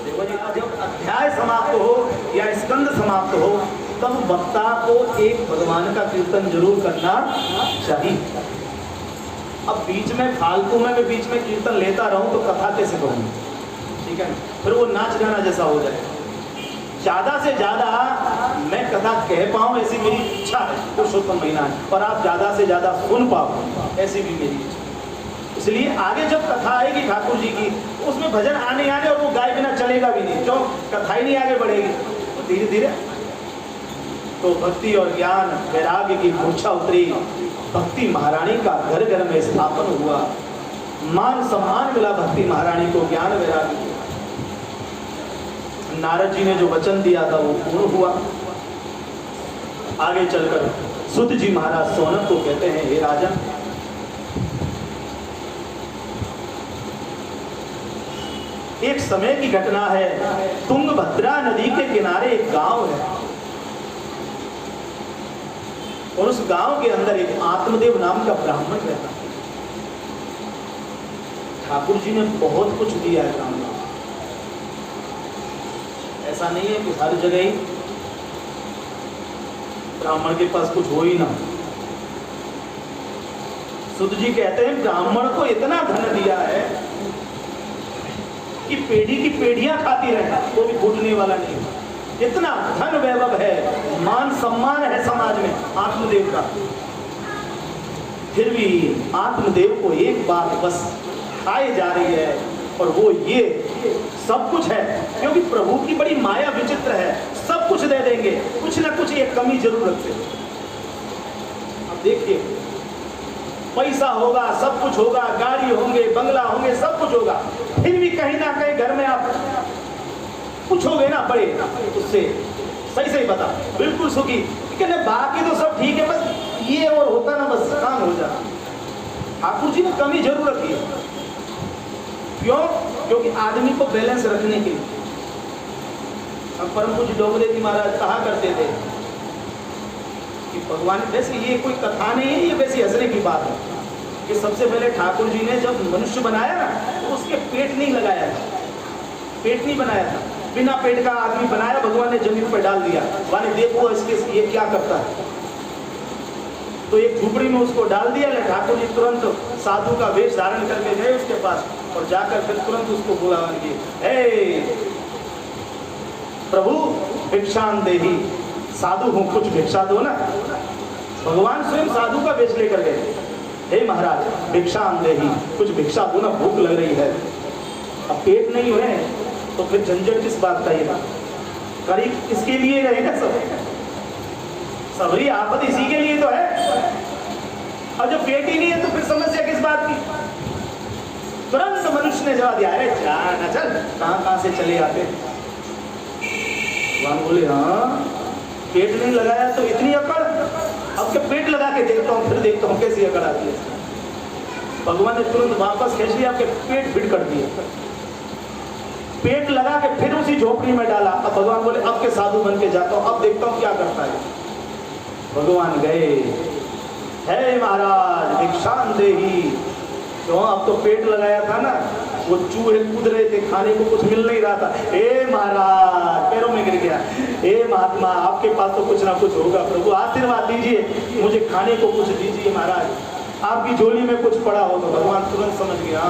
देखो जी, जब अध्याय समाप्त हो या स्कंद समाप्त हो तब वक्ता को एक भगवान का कीर्तन जरूर करना चाहिए। अब बीच में फालतू में मैं बीच में कीर्तन लेता रहूं तो कथा कैसे करूंगी? ठीक है, फिर वो नाच गाना जैसा हो जाए। ज्यादा से ज्यादा मैं कथा कह पाऊं ऐसी मेरी इच्छा है, पुरुषोत्तम महीना है, और आप ज्यादा से ज्यादा सुन पाओ ऐसी भी मेरी इच्छा। इसलिए आगे जब कथा आएगी ठाकुर जी की उसमें भजन आने और वो गाए बिना चलेगा भी नहीं, क्यों? कथा ही नहीं आगे बढ़ेगी। तो धीरे धीरे तो भक्ति और ज्ञान वैराग्य की मूर्छा उतरी, भक्ति महारानी का घर घर में स्थापन हुआ, मान सम्मान मिला भक्ति महारानी को, ज्ञान वैराग्य। नारद जी ने जो वचन दिया था वो पूर्ण हुआ। आगे चलकर सुत जी महाराज सोनक को कहते हैं, हे राजन, एक समय की घटना है, तुंगभद्रा नदी के किनारे एक गांव है और उस गांव के अंदर एक आत्मदेव नाम का ब्राह्मण रहता है। ठाकुर जी ने बहुत कुछ दिया है गांव में, ऐसा नहीं है कि हर जगह ही ब्राह्मण के पास कुछ हो ही ना। सुत जी कहते हैं ब्राह्मण को इतना धन दिया है कि पीढ़ी की पीढ़ियां खाती रहे, वो भी फूटने वाला नहीं। इतना धन वैभव है, मान सम्मान है समाज में आत्मदेव का। फिर भी आत्मदेव को एक बात बस खाई जा रही है और वो ये सब कुछ है, क्योंकि प्रभु की बड़ी माया विचित्र है, सब कुछ दे देंगे, कुछ ना कुछ एक कमी जरूर रखते हैं। अब देखिए, पैसा होगा, सब कुछ होगा, गाड़ी होंगे, बंगला होंगे, सब कुछ होगा, फिर भी कहीं ना कहीं घर में आप पूछोगे ना बड़े उससे, सही सही बता, बिल्कुल सुखी, ठीक है, बाकी तो सब ठीक है, बस ये और होता ना, बस काम हो जाता। ठाकुर जी ने कमी जरूर रखी है। क्यों? क्योंकि आदमी को बैलेंस रखने के लिए। अब परम पूज्य डोगरे जी महाराज कहा करते थे कि भगवान, वैसे ये कोई कथा नहीं है, ये वैसी हंसने की बात है कि सबसे पहले ठाकुर जी ने जब मनुष्य बनाया ना तो उसके पेट नहीं लगाया था, पेट नहीं बनाया था, बिना पेट का आदमी बनाया, भगवान ने जमीन पर डाल दिया, वाले देखो इसके ये क्या करता है। तो एक झुपड़ी में उसको डाल दिया, ठाकुर जी तुरंत साधु का वेश धारण करके गए उसके पास और जाकर फिर तुरंत उसको बुलावा किए, हे प्रभु भिक्षान देही, साधु हूँ, कुछ भिक्षा दो ना। भगवान स्वयं साधु का वेश लेकर गए, हे महाराज भिक्षान देही, कुछ भिक्षा दो ना, भूख लग रही है। अब पेट नहीं है तो फिर झंझट किस बात का? ये करीब इसके लिए रहे ना सबरी आपद इसी के लिए तो है। और जब पेट ही नहीं है तो फिर समस्या किस बात की? तुरंत मनुष्य ने जवाब दिया, अरे जा ना, चल, कहां से चले आते। भगवान बोले, हाँ पेट नहीं लगाया तो इतनी अकड़, अब के पेट लगा के देखता हूँ, फिर देखता हूँ कैसी अकड़ आती है। भगवान ने तुरंत वापस खींच लिया, आपके पेट फिट कर दिया, पेट लगा के फिर उसी झोपड़ी में डाला। अब भगवान बोले, अब के साधु बन के जाता हूँ, अब देखता हूँ क्या करता है। भगवान गए, हे महाराज भिक्षान देही, क्यों? अब तो पेट लगाया था ना, वो चूहे कूद रहे थे, खाने को कुछ मिल नहीं रहा था। हे महाराज, पैरों में गिर गया, हे महात्मा आपके पास तो कुछ ना कुछ होगा, प्रभु आशीर्वाद दीजिए, मुझे खाने को कुछ दीजिए महाराज, आपकी झोली में कुछ पड़ा हो। तो भगवान तुरंत समझ गया,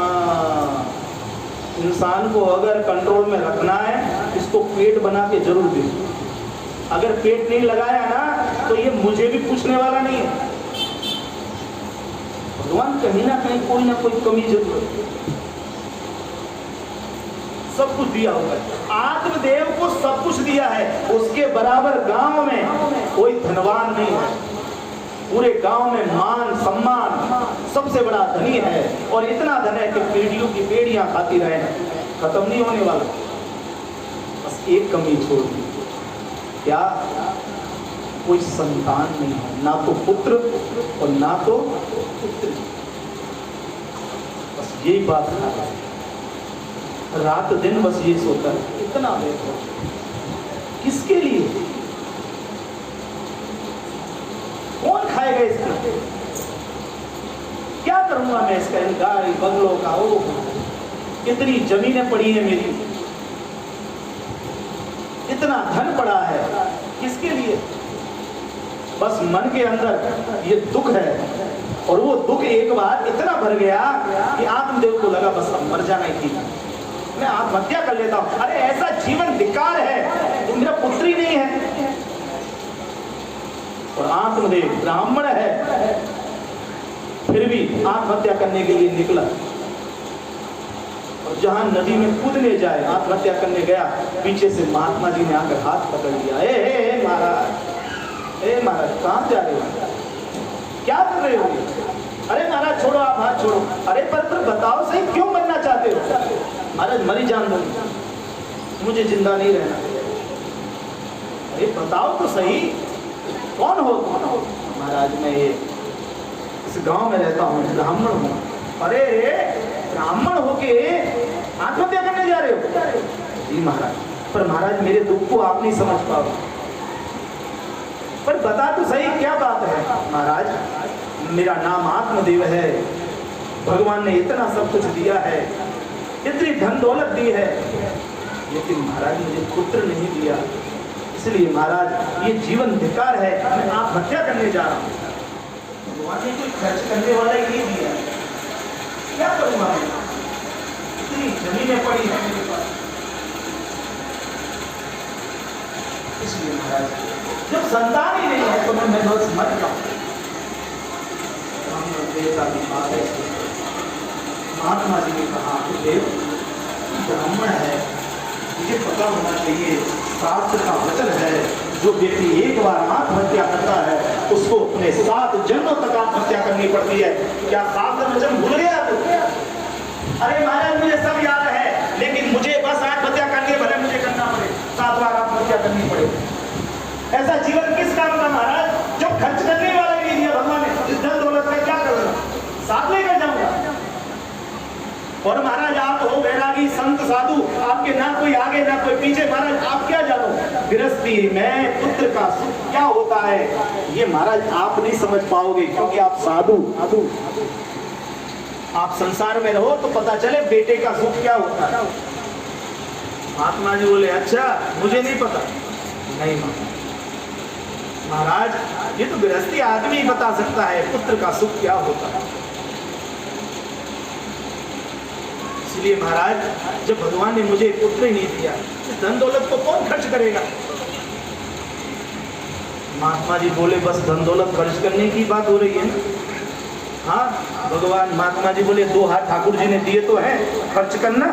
इंसान को अगर कंट्रोल में रखना है इसको पेट बना के जरूर दे। अगर पेट नहीं लगाया ना तो ये मुझे भी पूछने वाला नहीं है। भगवान कहीं ना कहीं कोई ना कोई कमी जरूर है। सब कुछ दिया हुआ है। आत्मदेव को सब कुछ दिया है, उसके बराबर गांव में कोई धनवान नहीं है। पूरे गांव में मान सम्मान सबसे बड़ा धनी है, और इतना धन है कि पीढ़ियों की पीढ़ियां खाती रहे, खत्म नहीं होने वाला। बस एक कमी छोड़ दी, क्या? कोई संतान नहीं है, ना तो पुत्र और ना तो पुत्री। बस यही बात है, रात दिन बस ये सोता है, इतना देखो किसके लिए? कौन खाएगा इसका? क्या करूंगा मैं इसका? इन गाड़ी बंगलों का, ओ इतनी जमीनें पड़ी है मेरी, इतना धन पड़ा है, किसके लिए? बस मन के अंदर ये दुख है, और वो दुख एक बार इतना भर गया कि आत्मदेव को लगा बस अब मर जाना ही थी, मैं आत्महत्या कर लेता हूं। अरे ऐसा जीवन धिक्कार है, तुम मेरा पुत्र ही नहीं है। और आत्मदेव ब्राह्मण है, फिर भी आत्महत्या करने के लिए निकला, और जहां नदी में कूदने जाए आत्महत्या करने गया, पीछे से महात्मा जी ने आकर हाथ पकड़ लिया। ए महाराज, ए महाराज कहां जा रहे हो? क्या कर रहे हो? अरे महाराज छोड़ो, आप हाथ छोड़ो। अरे पर बताओ सही, क्यों मरना चाहते हो? महाराज मरी जान दो, मुझे जिंदा नहीं रहना। अरे बताओ तो सही, कौन हो? महाराज मैं ये इस गांव में रहता हूँ, ब्राह्मण हूँ। अरे ब्राह्मण होके आत्महत्या करने जा रहे हो? जी महाराज, पर महाराज मेरे दुख को आप नहीं समझ पाओगे। पर बता तो सही क्या बात है? महाराज मेरा नाम आत्मदेव है, भगवान ने इतना सब कुछ दिया है, इतनी धन दौलत दी है, लेकिन महाराज मुझे पुत्र नहीं दिया, इसलिए महाराज ये जीवन धिक्कार है, मैं आत्महत्या करने जा रहा हूँ। भगवान ने कोई खर्च करने वाला ही नहीं दिया, क्या करूँगा मैं? इतनी जमीनें पड़ी है मेरे पास। इसलिए महाराज जब संतान ही नहीं है तो मैं बस मर जाऊँ। महात्मा जी ने कहा कि देव ब्राह्मण है, मुझे पता होना चाहिए, शास्त्र का वचन है, जो व्यक्ति एक बार आत्महत्या करता है उसको अपने 7 जन्मों तक आत्महत्या करनी पड़ती है। क्या शास्त्र वचन भूल गया तू? अरे महाराज मुझे सब याद है, लेकिन मुझे बस आत्महत्या करनी, भले मुझे करना पड़े, 7 बार आत्महत्या करनी पड़े। ऐसा जीवन किस काम का महाराज, जो खर्च करने वाला ही नहीं दिया भगवान ने? इस धन दौलत में क्या करूंगा? साथ लेकर जाऊंगा। और महाराज आप हो वैरागी संत साधु, आपके ना कोई आगे ना कोई पीछे, महाराज आप क्या जानो गृहस्थी में पुत्र का सुख क्या होता है, ये महाराज आप नहीं समझ पाओगे, क्योंकि आप साधु। आप संसार में रहो तो पता चले बेटे का सुख क्या होता है। महात्मा जी बोले अच्छा मुझे नहीं पता। नहीं महाराज ये तो गृहस्थी आदमी ही बता सकता है पुत्र का सुख क्या होता है। इसलिए महाराज जब भगवान ने मुझे पुत्र ही नहीं दिया, इस धन दौलत को कौन खर्च करेगा? महात्मा जी बोले बस धन दौलत खर्च करने की बात हो रही है ना? हाँ भगवान महात्मा जी बोले 2 हाथ ठाकुर जी ने दिए तो हैं, खर्च करना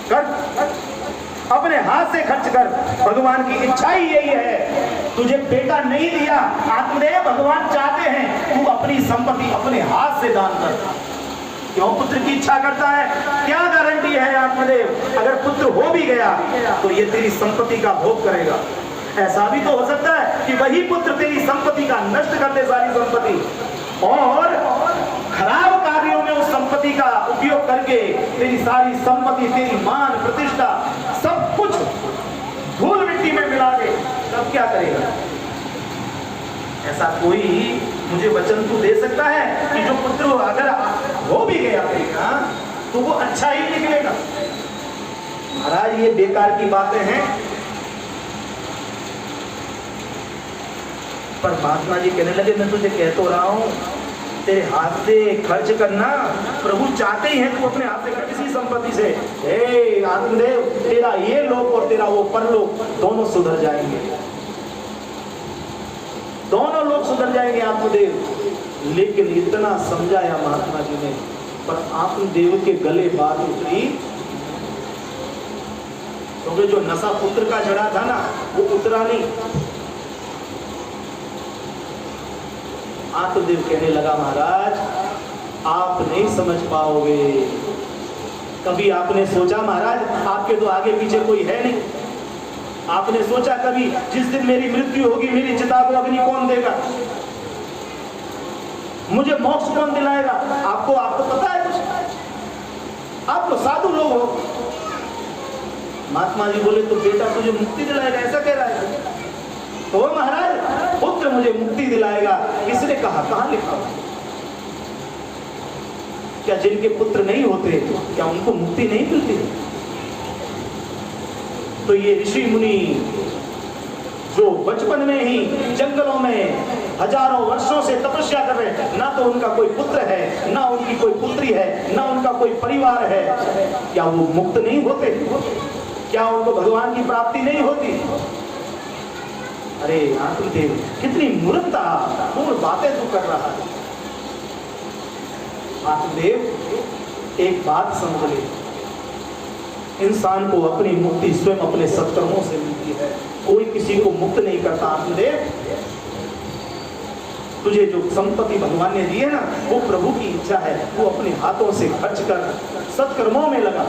कर, अपने हाथ से खर्च कर। भगवान की इच्छा ही यही है, तुझे बेटा नहीं दिया आत्मदेव, भगवान चाहते हैं तू अपनी संपत्ति अपने हाथ से दान कर। क्यों पुत्र की इच्छा करता है? क्या गारंटी है आत्मदेव अगर पुत्र हो भी गया तो ये तेरी संपत्ति का भोग करेगा? ऐसा भी तो हो सकता है कि वही पुत्र तेरी संपत्ति का नष्ट कर दे, सारी संपत्ति, और खराब कार्यों में उस संपत्ति का उपयोग करके तेरी सारी संपत्ति, तेरी मान प्रतिष्ठा सब कुछ धूल मिट्टी में मिला दे, तब क्या करेगा? ऐसा कोई मुझे वचन तो दे सकता है कि जो पुत्र अगर हो भी गया तो वो अच्छा ही निकलेगा? महाराज ये बेकार की बातें हैं। पर महात्मा जी कहने लगे मैं तुझे कह तो रहा हूं तेरे हाथ से खर्च करना, प्रभु चाहते ही हैं तू अपने हाथ से किसी संपत्ति से। हे आत्मदेव तेरा ये लोक और तेरा वो परलोक दोनों सुधर जाएंगे, दोनों लोग सुधर जाएंगे आत्मदेव। लेकिन इतना समझाया महात्मा जी ने, पर आत्मदेव के गले बात उतरी क्योंकि जो नशा पुत्र का जड़ा था ना वो उतरा नहीं। आत्मदेव कहने लगा महाराज आप नहीं समझ पाओगे। कभी आपने सोचा महाराज आपके तो आगे पीछे कोई है नहीं, आपने सोचा कभी जिस दिन मेरी मृत्यु होगी मेरी चिता को अग्नि कौन देगा, मुझे मोक्ष कौन दिलाएगा? आपको पता है कुछ? आप तो साधु लोग हो। महात्मा जी बोले तो बेटा तुझे मुक्ति दिलाएगा ऐसा कह रहा है? तो महाराज पुत्र मुझे मुक्ति दिलाएगा। किसने कहा? कहां लिखा? क्या जिनके पुत्र नहीं होते क्या उनको मुक्ति नहीं मिलती? तो ये ऋषि मुनि जो बचपन में ही जंगलों में हजारों वर्षों से तपस्या कर रहे हैं, ना तो उनका कोई पुत्र है, ना उनकी कोई पुत्री है, ना उनका कोई परिवार है, क्या वो मुक्त नहीं होते? क्या उनको भगवान की प्राप्ति नहीं होती? अरे आत्मदेव कितनी मूर्खता पूर्ण बातें तू कर रहा है। आत्मदेव एक बात समझ ले, इंसान को अपनी मुक्ति स्वयं अपने सत्कर्मों से मिलती है, कोई किसी को मुक्त नहीं करता। आत्मदेव तुझे जो संपत्ति भगवान ने दी है ना वो प्रभु की इच्छा है, वो अपने हाथों से खर्च कर सत्कर्मों में लगा,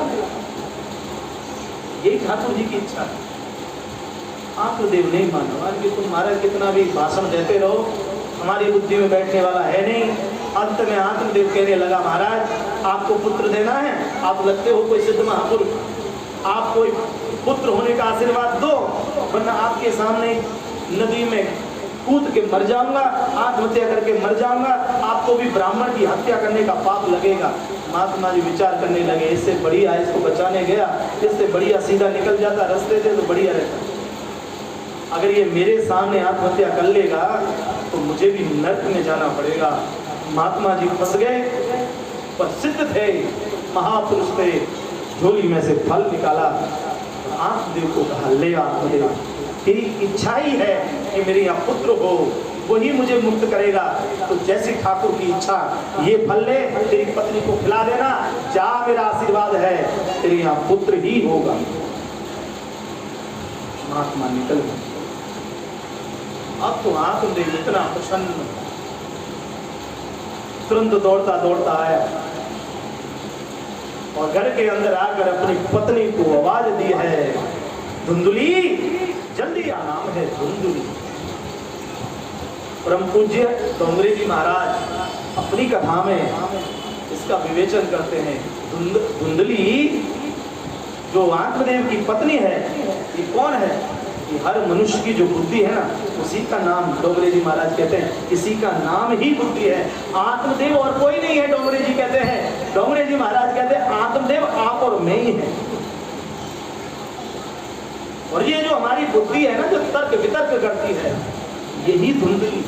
यही ठाकुर जी की इच्छा है। आत्मदेव नहीं मानो कि तुम महाराज कितना भी भाषण देते रहो हमारी बुद्धि में बैठने वाला है नहीं। अंत में आत्मदेव कहने लगा महाराज आपको पुत्र देना है, आप लगते हो कोई सिद्ध महापुरुष, आप कोई पुत्र होने का आशीर्वाद दो वरना आपके सामने नदी में कूद के मर जाऊंगा, आत्महत्या करके मर जाऊंगा, आपको भी ब्राह्मण की हत्या करने का पाप लगेगा। महात्मा जी विचार करने लगे इससे बढ़िया इसको बचाने गया, इससे बढ़िया सीधा निकल जाता रास्ते से तो बढ़िया रहता। अगर ये मेरे सामने आत्महत्या कर लेगा तो मुझे भी नरक में जाना पड़ेगा। महात्मा जी फंस गए, पर सिद्ध थे, महापुरुष थे, झोली में से फल निकाला, आत्मदेव को कहा ले आत्मदेव तेरी इच्छा ही है कि मेरे यहाँ पुत्र हो, वही मुझे मुक्त करेगा, तो जैसी ठाकुर की इच्छा ये फल ले, तेरी पत्नी को खिला देना, जा मेरा आशीर्वाद है तेरे यहाँ पुत्र ही होगा। महात्मा निकल गए। अब तो आत्मदेव इतना प्रसन्न, तुरंत दौड़ता दौड़ता आया और घर के अंदर आकर अपनी पत्नी को आवाज दी है, धुंधुली जल्दी आ, नाम है धुंधुली। परम पूज्य डोंगरे जी महाराज अपनी कथा में इसका विवेचन करते हैं। धुंधुली जो आत्मदेव की पत्नी है ये कौन है? कि हर मनुष्य की जो बुद्धि है ना उसी का नाम डोंगरे जी महाराज कहते हैं, इसी का नाम ही बुद्धि है। आत्मदेव और कोई नहीं है, डोंगरे जी कहते हैं। डोंगरे जी महाराज कहते हैं आत्मदेव आप और मैं ही है। और ये जो हमारी बुद्धि है ना जो तर्क वितर्क करती है यही धुंधली।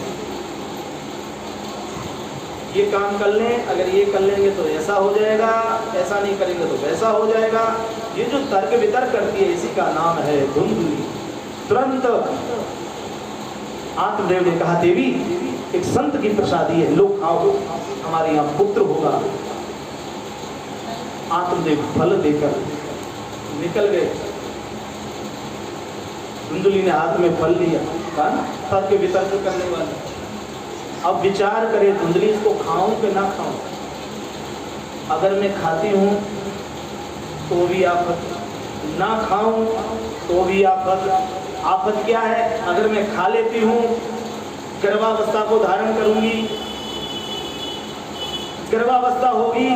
ये काम कर लें, अगर ये कर लेंगे तो ऐसा हो जाएगा, ऐसा नहीं करेंगे तो वैसा हो जाएगा, ये जो तर्क वितर्क करती है इसी का नाम है धुंधली। तुरंत आत्मदेव ने कहा देवी एक संत की प्रसादी है, लो खाओ, हमारे यहाँ पुत्र होगा। आत्मदेव फल देकर निकल गए। धुंधली ने हाथ में फल लिया, तर्क वितर्क करने वाले। अब विचार करे धुंधली इसको खाऊं कि ना खाऊं? अगर मैं खाती हूं तो भी आफत, ना खाऊं तो भी आफत। आफत क्या है? अगर मैं खा लेती हूं गर्भावस्था को धारण करूंगी, गर्भावस्था होगी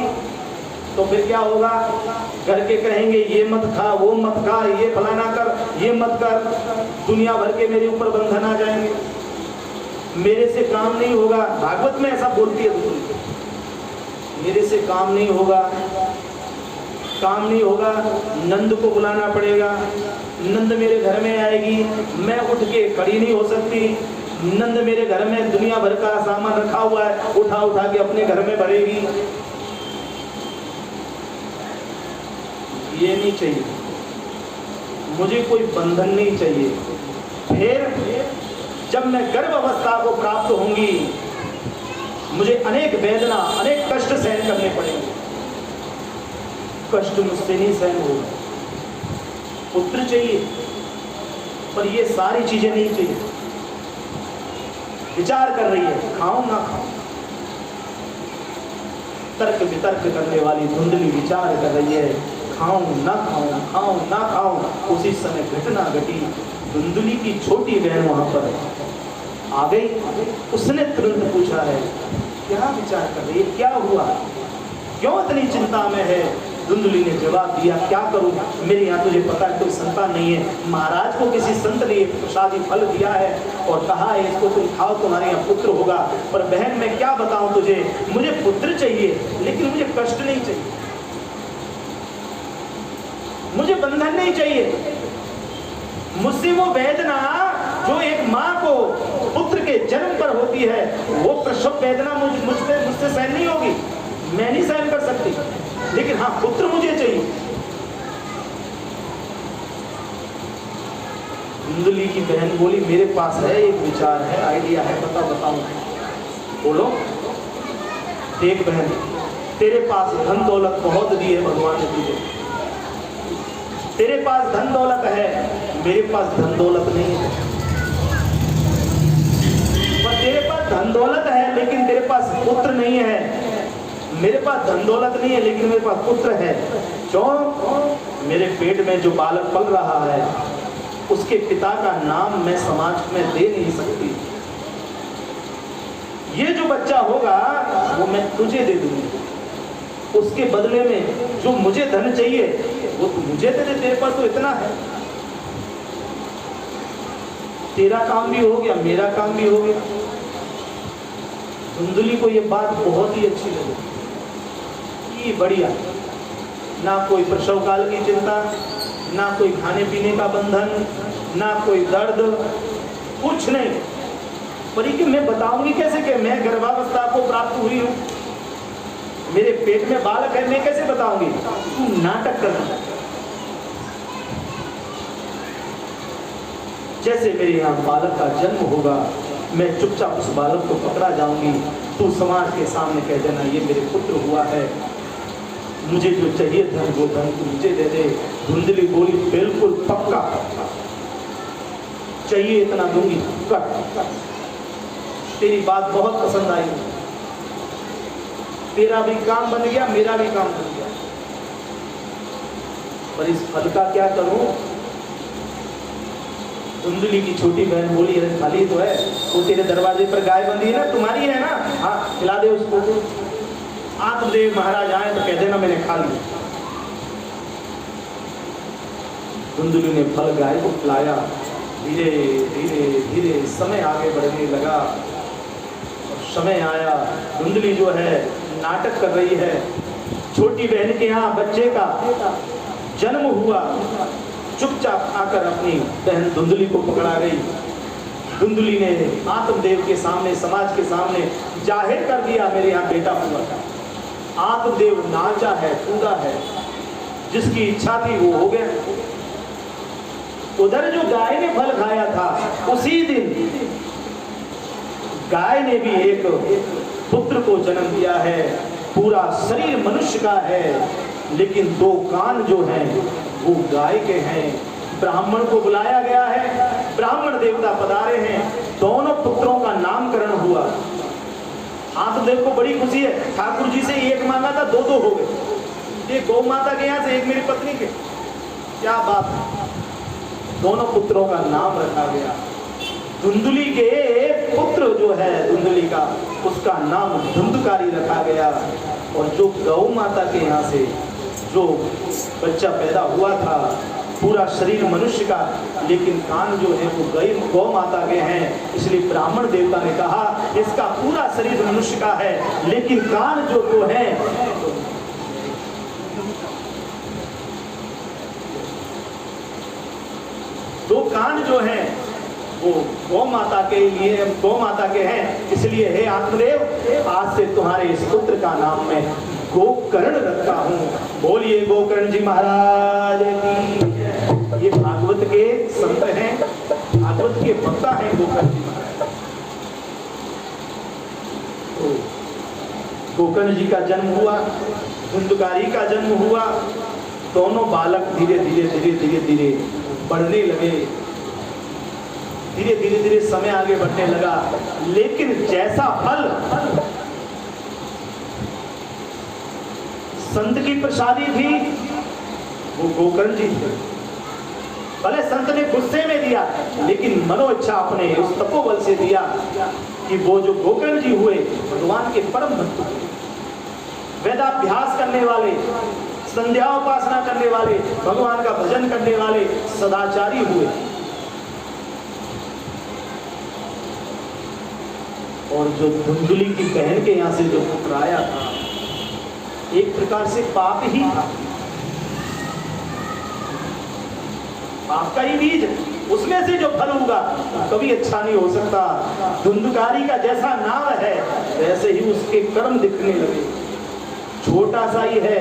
तो फिर क्या होगा? घर के कहेंगे ये मत खा, वो मत खा, ये फलाना कर, ये मत कर, दुनिया भर के मेरे ऊपर बंधन आ जाएंगे, मेरे से काम नहीं होगा। भागवत में ऐसा बोलती है दूसरी, मेरे से काम नहीं होगा, काम नहीं होगा, नंद को बुलाना पड़ेगा, नंद मेरे घर में आएगी, मैं उठ के खड़ी नहीं हो सकती, नंद मेरे घर में दुनिया भर का सामान रखा हुआ है, उठा उठा के अपने घर में भरेगी। ये नहीं चाहिए मुझे, कोई बंधन नहीं चाहिए। फिर जब मैं गर्भ अवस्था को प्राप्त होंगी मुझे अनेक वेदना, अनेक कष्ट सहन करने पड़ेंगे, कष्ट मुझसे नहीं सहन होगा। पुत्र चाहिए, पर ये सारी चीजें नहीं चाहिए। विचार कर रही है, खाऊं ना खाऊं। तर्क वितर्क करने वाली धुंधली विचार कर रही है, खाऊं ना खाऊं, खाऊं ना खाऊं। उसी समय घटना घटी, धुंधली की छोटी बहन वहां पर आ गई। उसने तुरंत पूछा है, क्या विचार कर रही है, क्या हुआ, क्यों इतनी चिंता में है? धुंधली ने जवाब दिया, क्या करूं, मेरे यहाँ तुझे पता है कोई संतान नहीं है। महाराज को किसी संत ने प्रसादी फल दिया है और कहा है इसको तुम खाओ, तुम्हारे यहाँ पुत्र होगा। पर बहन मैं क्या बताऊं तुझे, मुझे पुत्र चाहिए लेकिन मुझे कष्ट नहीं चाहिए, मुझे बंधन नहीं चाहिए। मुझसे वो वेदना जो एक माँ को पुत्र के जन्म पर होती है, वो प्रसव वेदना मुझसे सहन नहीं होगी, मैं नहीं सहन कर सकती। लेकिन हाँ, पुत्र मुझे चाहिए। धुंधली की बहन बोली, मेरे पास है एक विचार है, आइडिया है, बताऊं। बोलो। देख बहन, तेरे पास धन दौलत बहुत दी है भगवान ने तुझे, तेरे पास धन दौलत है, मेरे पास धन दौलत नहीं है। पर तेरे पास धन दौलत है लेकिन तेरे पास पुत्र नहीं है। मेरे पास धन दौलत नहीं है लेकिन मेरे पास पुत्र है। क्यों? मेरे पेट में जो बालक पल रहा है उसके पिता का नाम मैं समाज में दे नहीं सकती। ये जो बच्चा होगा वो मैं तुझे दे दूंगी, उसके बदले में जो मुझे धन चाहिए वो तू मुझे दे दे, तेरे पास तो इतना है। तेरा काम भी हो गया, मेरा काम भी हो गया। धुंधली को ये बात बहुत ही अच्छी लगी, ये बढ़िया, ना कोई प्रसव काल की चिंता, ना कोई खाने पीने का बंधन, ना कोई दर्द, कुछ नहीं। पर ये कि मैं बताऊंगी कैसे कि मैं गर्भावस्था को प्राप्त हुई हूं, मेरे पेट में बालक है, मैं कैसे बताऊंगी? तू नाटक करना। जैसे मेरे यहाँ बालक का जन्म होगा, मैं चुपचाप उस बालक को पकड़ा जाऊंगी, तू समाज के सामने कह देना ये मेरे पुत्र हुआ है, मुझे जो चाहिए धन वो धन तू मुझे दे दे। धुंधली बोली, बिल्कुल पक्का, चाहिए इतना दूंगी, कर। तेरी बात बहुत पसंद आई, तेरा भी काम बन गया, मेरा भी काम बन गया, पर इस फल का क्या करूं? धुंधली की छोटी बहन बोली, अरे खाली तो है, वो तेरे दरवाजे पर गाय बंधी है ना, तुम्हारी है ना, हाँ खिला दे उसको। आत्मदेव महाराज आए तो कह देना मैंने खा लिया। धुंधली ने फल गाय को खिलाया। धीरे धीरे धीरे समय आगे बढ़ने लगा और समय आया, धुंधली जो है नाटक कर रही है। छोटी बहन के यहाँ बच्चे का जन्म हुआ, चुपचाप आकर अपनी बहन धुंधली को पकड़ा गई। धुंधली ने आत्मदेव के सामने, समाज के सामने जाहिर कर दिया, मेरे यहाँ बेटा हुआ था। आत्मदेव नाचा है, कूदा है, जिसकी इच्छा थी वो हो गया। उधर जो गाय ने फल खाया था, उसी दिन गाय ने भी एक पुत्र को जन्म दिया है। पूरा शरीर मनुष्य का है, लेकिन दो कान जो हैं वो गाय के हैं। ब्राह्मण को बुलाया गया है, ब्राह्मण देवता पधारे हैं, दोनों पुत्रों का नामकरण हुआ। आत्मदेव को बड़ी खुशी है, ठाकुर जी से एक मांगा था, दो हो गए। ये गौ माता के यहाँ से, एक मेरी पत्नी के, क्या बात। दोनों पुत्रों का नाम रखा गया। धुंधली के पुत्र जो है धुंधली का, उसका नाम धुंधकारी रखा गया। और जो गौ माता के यहाँ से जो बच्चा पैदा हुआ था, पूरा शरीर मनुष्य का, लेकिन कान जो है वो गौ माता के हैं, इसलिए ब्राह्मण देवता ने कहा इसका पूरा शरीर मनुष्य का है, लेकिन कान जो वो है दो कान जो हैं वो गौ माता के लिए, गौ माता के हैं। इसलिए हे आत्मदेव, आज से तुम्हारे इस पुत्र का नाम मैं गोकर्ण रखता हूँ। बोलिए गोकर्ण जी महाराज की। ये भागवत के संत हैं, भागवत के वक्ता हैं गोकर्ण जी महाराज। तो गोकर्ण जी का जन्म हुआ, धुंधकारी का जन्म हुआ। दोनों बालक धीरे धीरे बढ़ने लगे। धीरे धीरे समय आगे बढ़ने लगा, लेकिन जैसा फल संत की प्रसादी थी वो गोकर्ण जी थे। भले संत ने गुस्से में दिया, लेकिन मनोइच्छा अपने उस तपोबल से दिया कि वो जो गोकर्ण जी हुए भगवान के परम भक्त हुए, वेदाभ्यास करने वाले, संध्या उपासना करने वाले, भगवान का भजन करने वाले सदाचारी हुए। और जो धुंधुली की बहन के यहां से जो पुत्र आया था, एक प्रकार से पाप ही था, पाप का ही बीज, उसमें से जो फल होगा कभी अच्छा नहीं हो सकता। धुंधकारी का जैसा नाम है वैसे ही उसके कर्म दिखने लगे। छोटा सा ही है,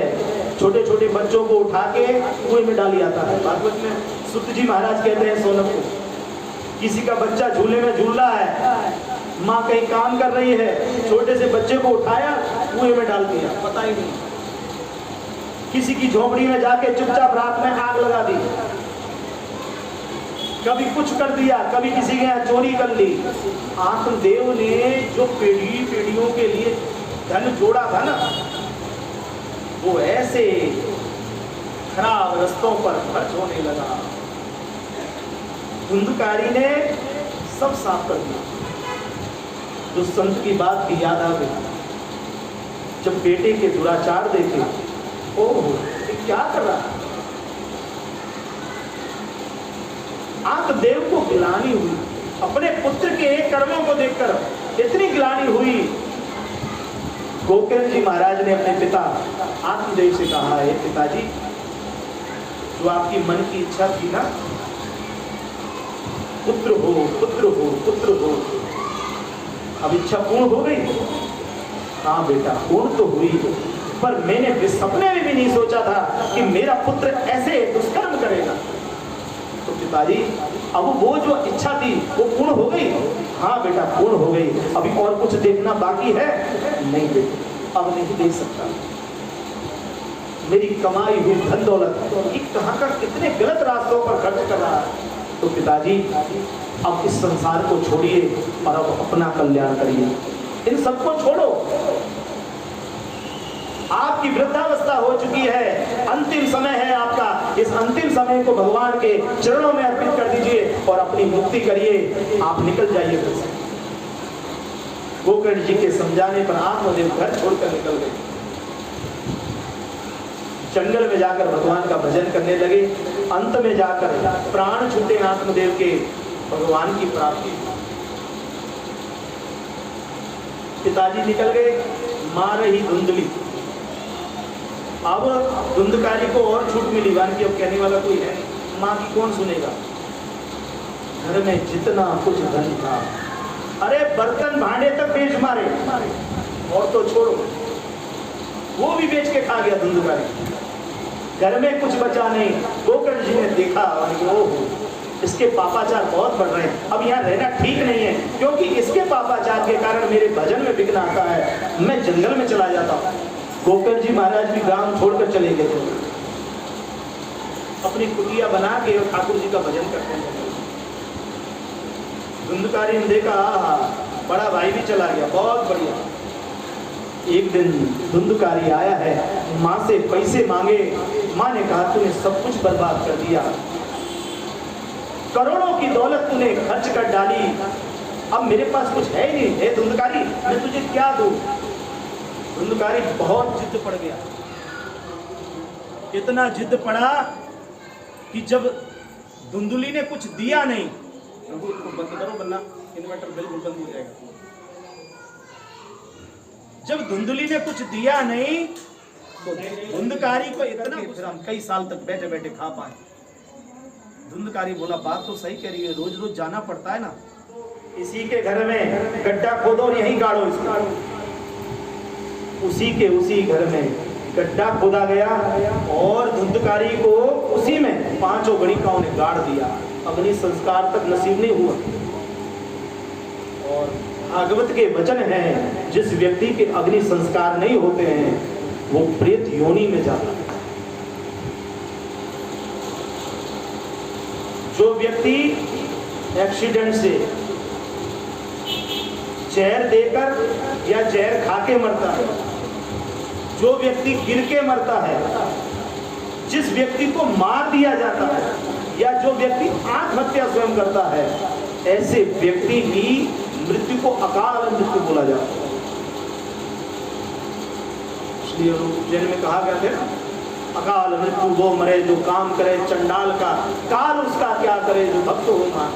छोटे छोटे बच्चों को उठा के कुएं में डाल जाता है। भागवत में सुत जी महाराज कहते हैं सोनम को, किसी का बच्चा झूले में झूल रहा है, माँ कहीं काम कर रही है, छोटे से बच्चे को उठाया कुएं में डाल दिया, पता ही नहीं। किसी की झोपड़ी में जाके चुपचाप रात में आग लगा दी, कभी कुछ कर दिया, कभी किसी के यहाँ चोरी कर ली। आत्मदेव ने जो पीढ़ियों के लिए धन जोड़ा था ना, वो ऐसे खराब रस्तों पर खर्च होने लगा। धुंधकारी ने सब साफ कर दिया। जो संत की बात की याद आ गई, जब बेटे के दुराचार देखे, ओह ये क्या कर रहा है। आत्मदेव को गिलानी हुई, अपने पुत्र के कर्मों को देखकर इतनी गिलानी हुई। गोकर्ण जी महाराज ने अपने पिता आत्मदेव से कहा है, पिताजी जो आपकी मन की इच्छा थी ना, पुत्र हो पुत्र हो पुत्र हो, अब इच्छा पूर्ण हो गई। हाँ बेटा पूर्ण तो हुई, पर मैंने सपने में भी नहीं सोचा था कि मेरा पुत्र ऐसे दुष्कर्म करेगा। तो पिताजी अब वो जो इच्छा थी वो पूर्ण हो गई। हाँ बेटा पूर्ण हो गई, अभी और कुछ देखना बाकी है? नहीं बेटा अब नहीं देख सकता। मेरी कमाई हुई धन दौलत ये कहाँ का कितने गलत रास्तों पर खर्च कर रहा है। तो पिताजी अब इस संसार को छोड़िए और अब अपना कल्याण करिए, इन सबको छोड़ो। आपकी वृद्धावस्था हो चुकी है, अंतिम समय है आपका, इस अंतिम समय को भगवान के चरणों में अर्पित कर दीजिए और अपनी मुक्ति करिए, आप निकल जाइए घर से। गोकर्ण जी के समझाने पर आत्मदेव घर छोड़कर निकल गए, जंगल में जाकर भगवान का भजन करने लगे। अंत में जाकर प्राण छूटे आत्मदेव के, भगवान की प्राप्ति। पिताजी निकल गए, मां रही धुंधली। अब धुंधकारी को और छूट मिली, वान की अब कहने वाला कोई है, मां की कौन सुनेगा। घर में जितना कुछ धन था, अरे बर्तन भांडे तक बेच मारे, और तो छोड़ो वो भी बेच के खा गया धुंधकारी। घर में कुछ बचा नहीं। गोकर्ण जी ने देखा और ओह इसके पापाचार बहुत बढ़ रहे हैं, अब यहाँ रहना ठीक नहीं है, क्योंकि इसके पापाचार के कारण मेरे भजन में विघ्न आता है, मैं जंगल में चला जाता हूँ। गोकर्ण जी महाराज भी गांव छोड़कर चले गए थे, अपनी कुटिया बना के और ठाकुर जी का भजन करते हैं। धुंधकारी ने देखा बड़ा भाई भी चला गया, बहुत बढ़िया। एक दिन धुंधकारी आया है, माँ से पैसे मांगे। माँ ने कहा तूने सब कुछ बर्बाद कर दिया, करोड़ों की दौलत तूने खर्च कर डाली, अब मेरे पास कुछ है ही नहीं। हे धुंधकारी मैं तुझे क्या दूं। धुंधकारी बहुत जिद पड़ गया, इतना जिद पड़ा कि जब धुंधुली ने कुछ दिया नहीं, प्रभु इसको बंद करो वरना इन्वर्टर बिल्कुल बंद हो जाएगा। जब धुंधुली ने कुछ दिया नहीं तो धुंधकारी को इतना, फिर हम कई साल तक बैठे बैठे खा पाए। धुंधकारी बोला बात तो सही कह रही है, रोज रोज जाना पड़ता है ना, इसी के घर में गड्ढा खोदो और यहीं गाड़ो इसको। उसी घर में गड्ढा खोदा गया और धुंधकारी को उसी में 5 गणिकाओं ने गाड़ दिया। अग्नि संस्कार तक नसीब नहीं हुआ। और भागवत के वचन हैं, जिस व्यक्ति के अग्नि संस्कार नहीं होते हैं वो प्रेत योनि में जाता है। जो व्यक्ति एक्सीडेंट से जहर देकर या जहर खाके मरता है, जो व्यक्ति गिर के मरता है, जिस व्यक्ति को मार दिया जाता है, या जो व्यक्ति आत्महत्या स्वयं करता है, ऐसे व्यक्ति की मृत्यु को अकाल मृत्यु बोला जाता है। इसलिए जैन में कहा गया था, अकाल मृत्यु वो मरे जो काम करे चंडाल का, काल उसका क्या करे जो भक्त हो मान।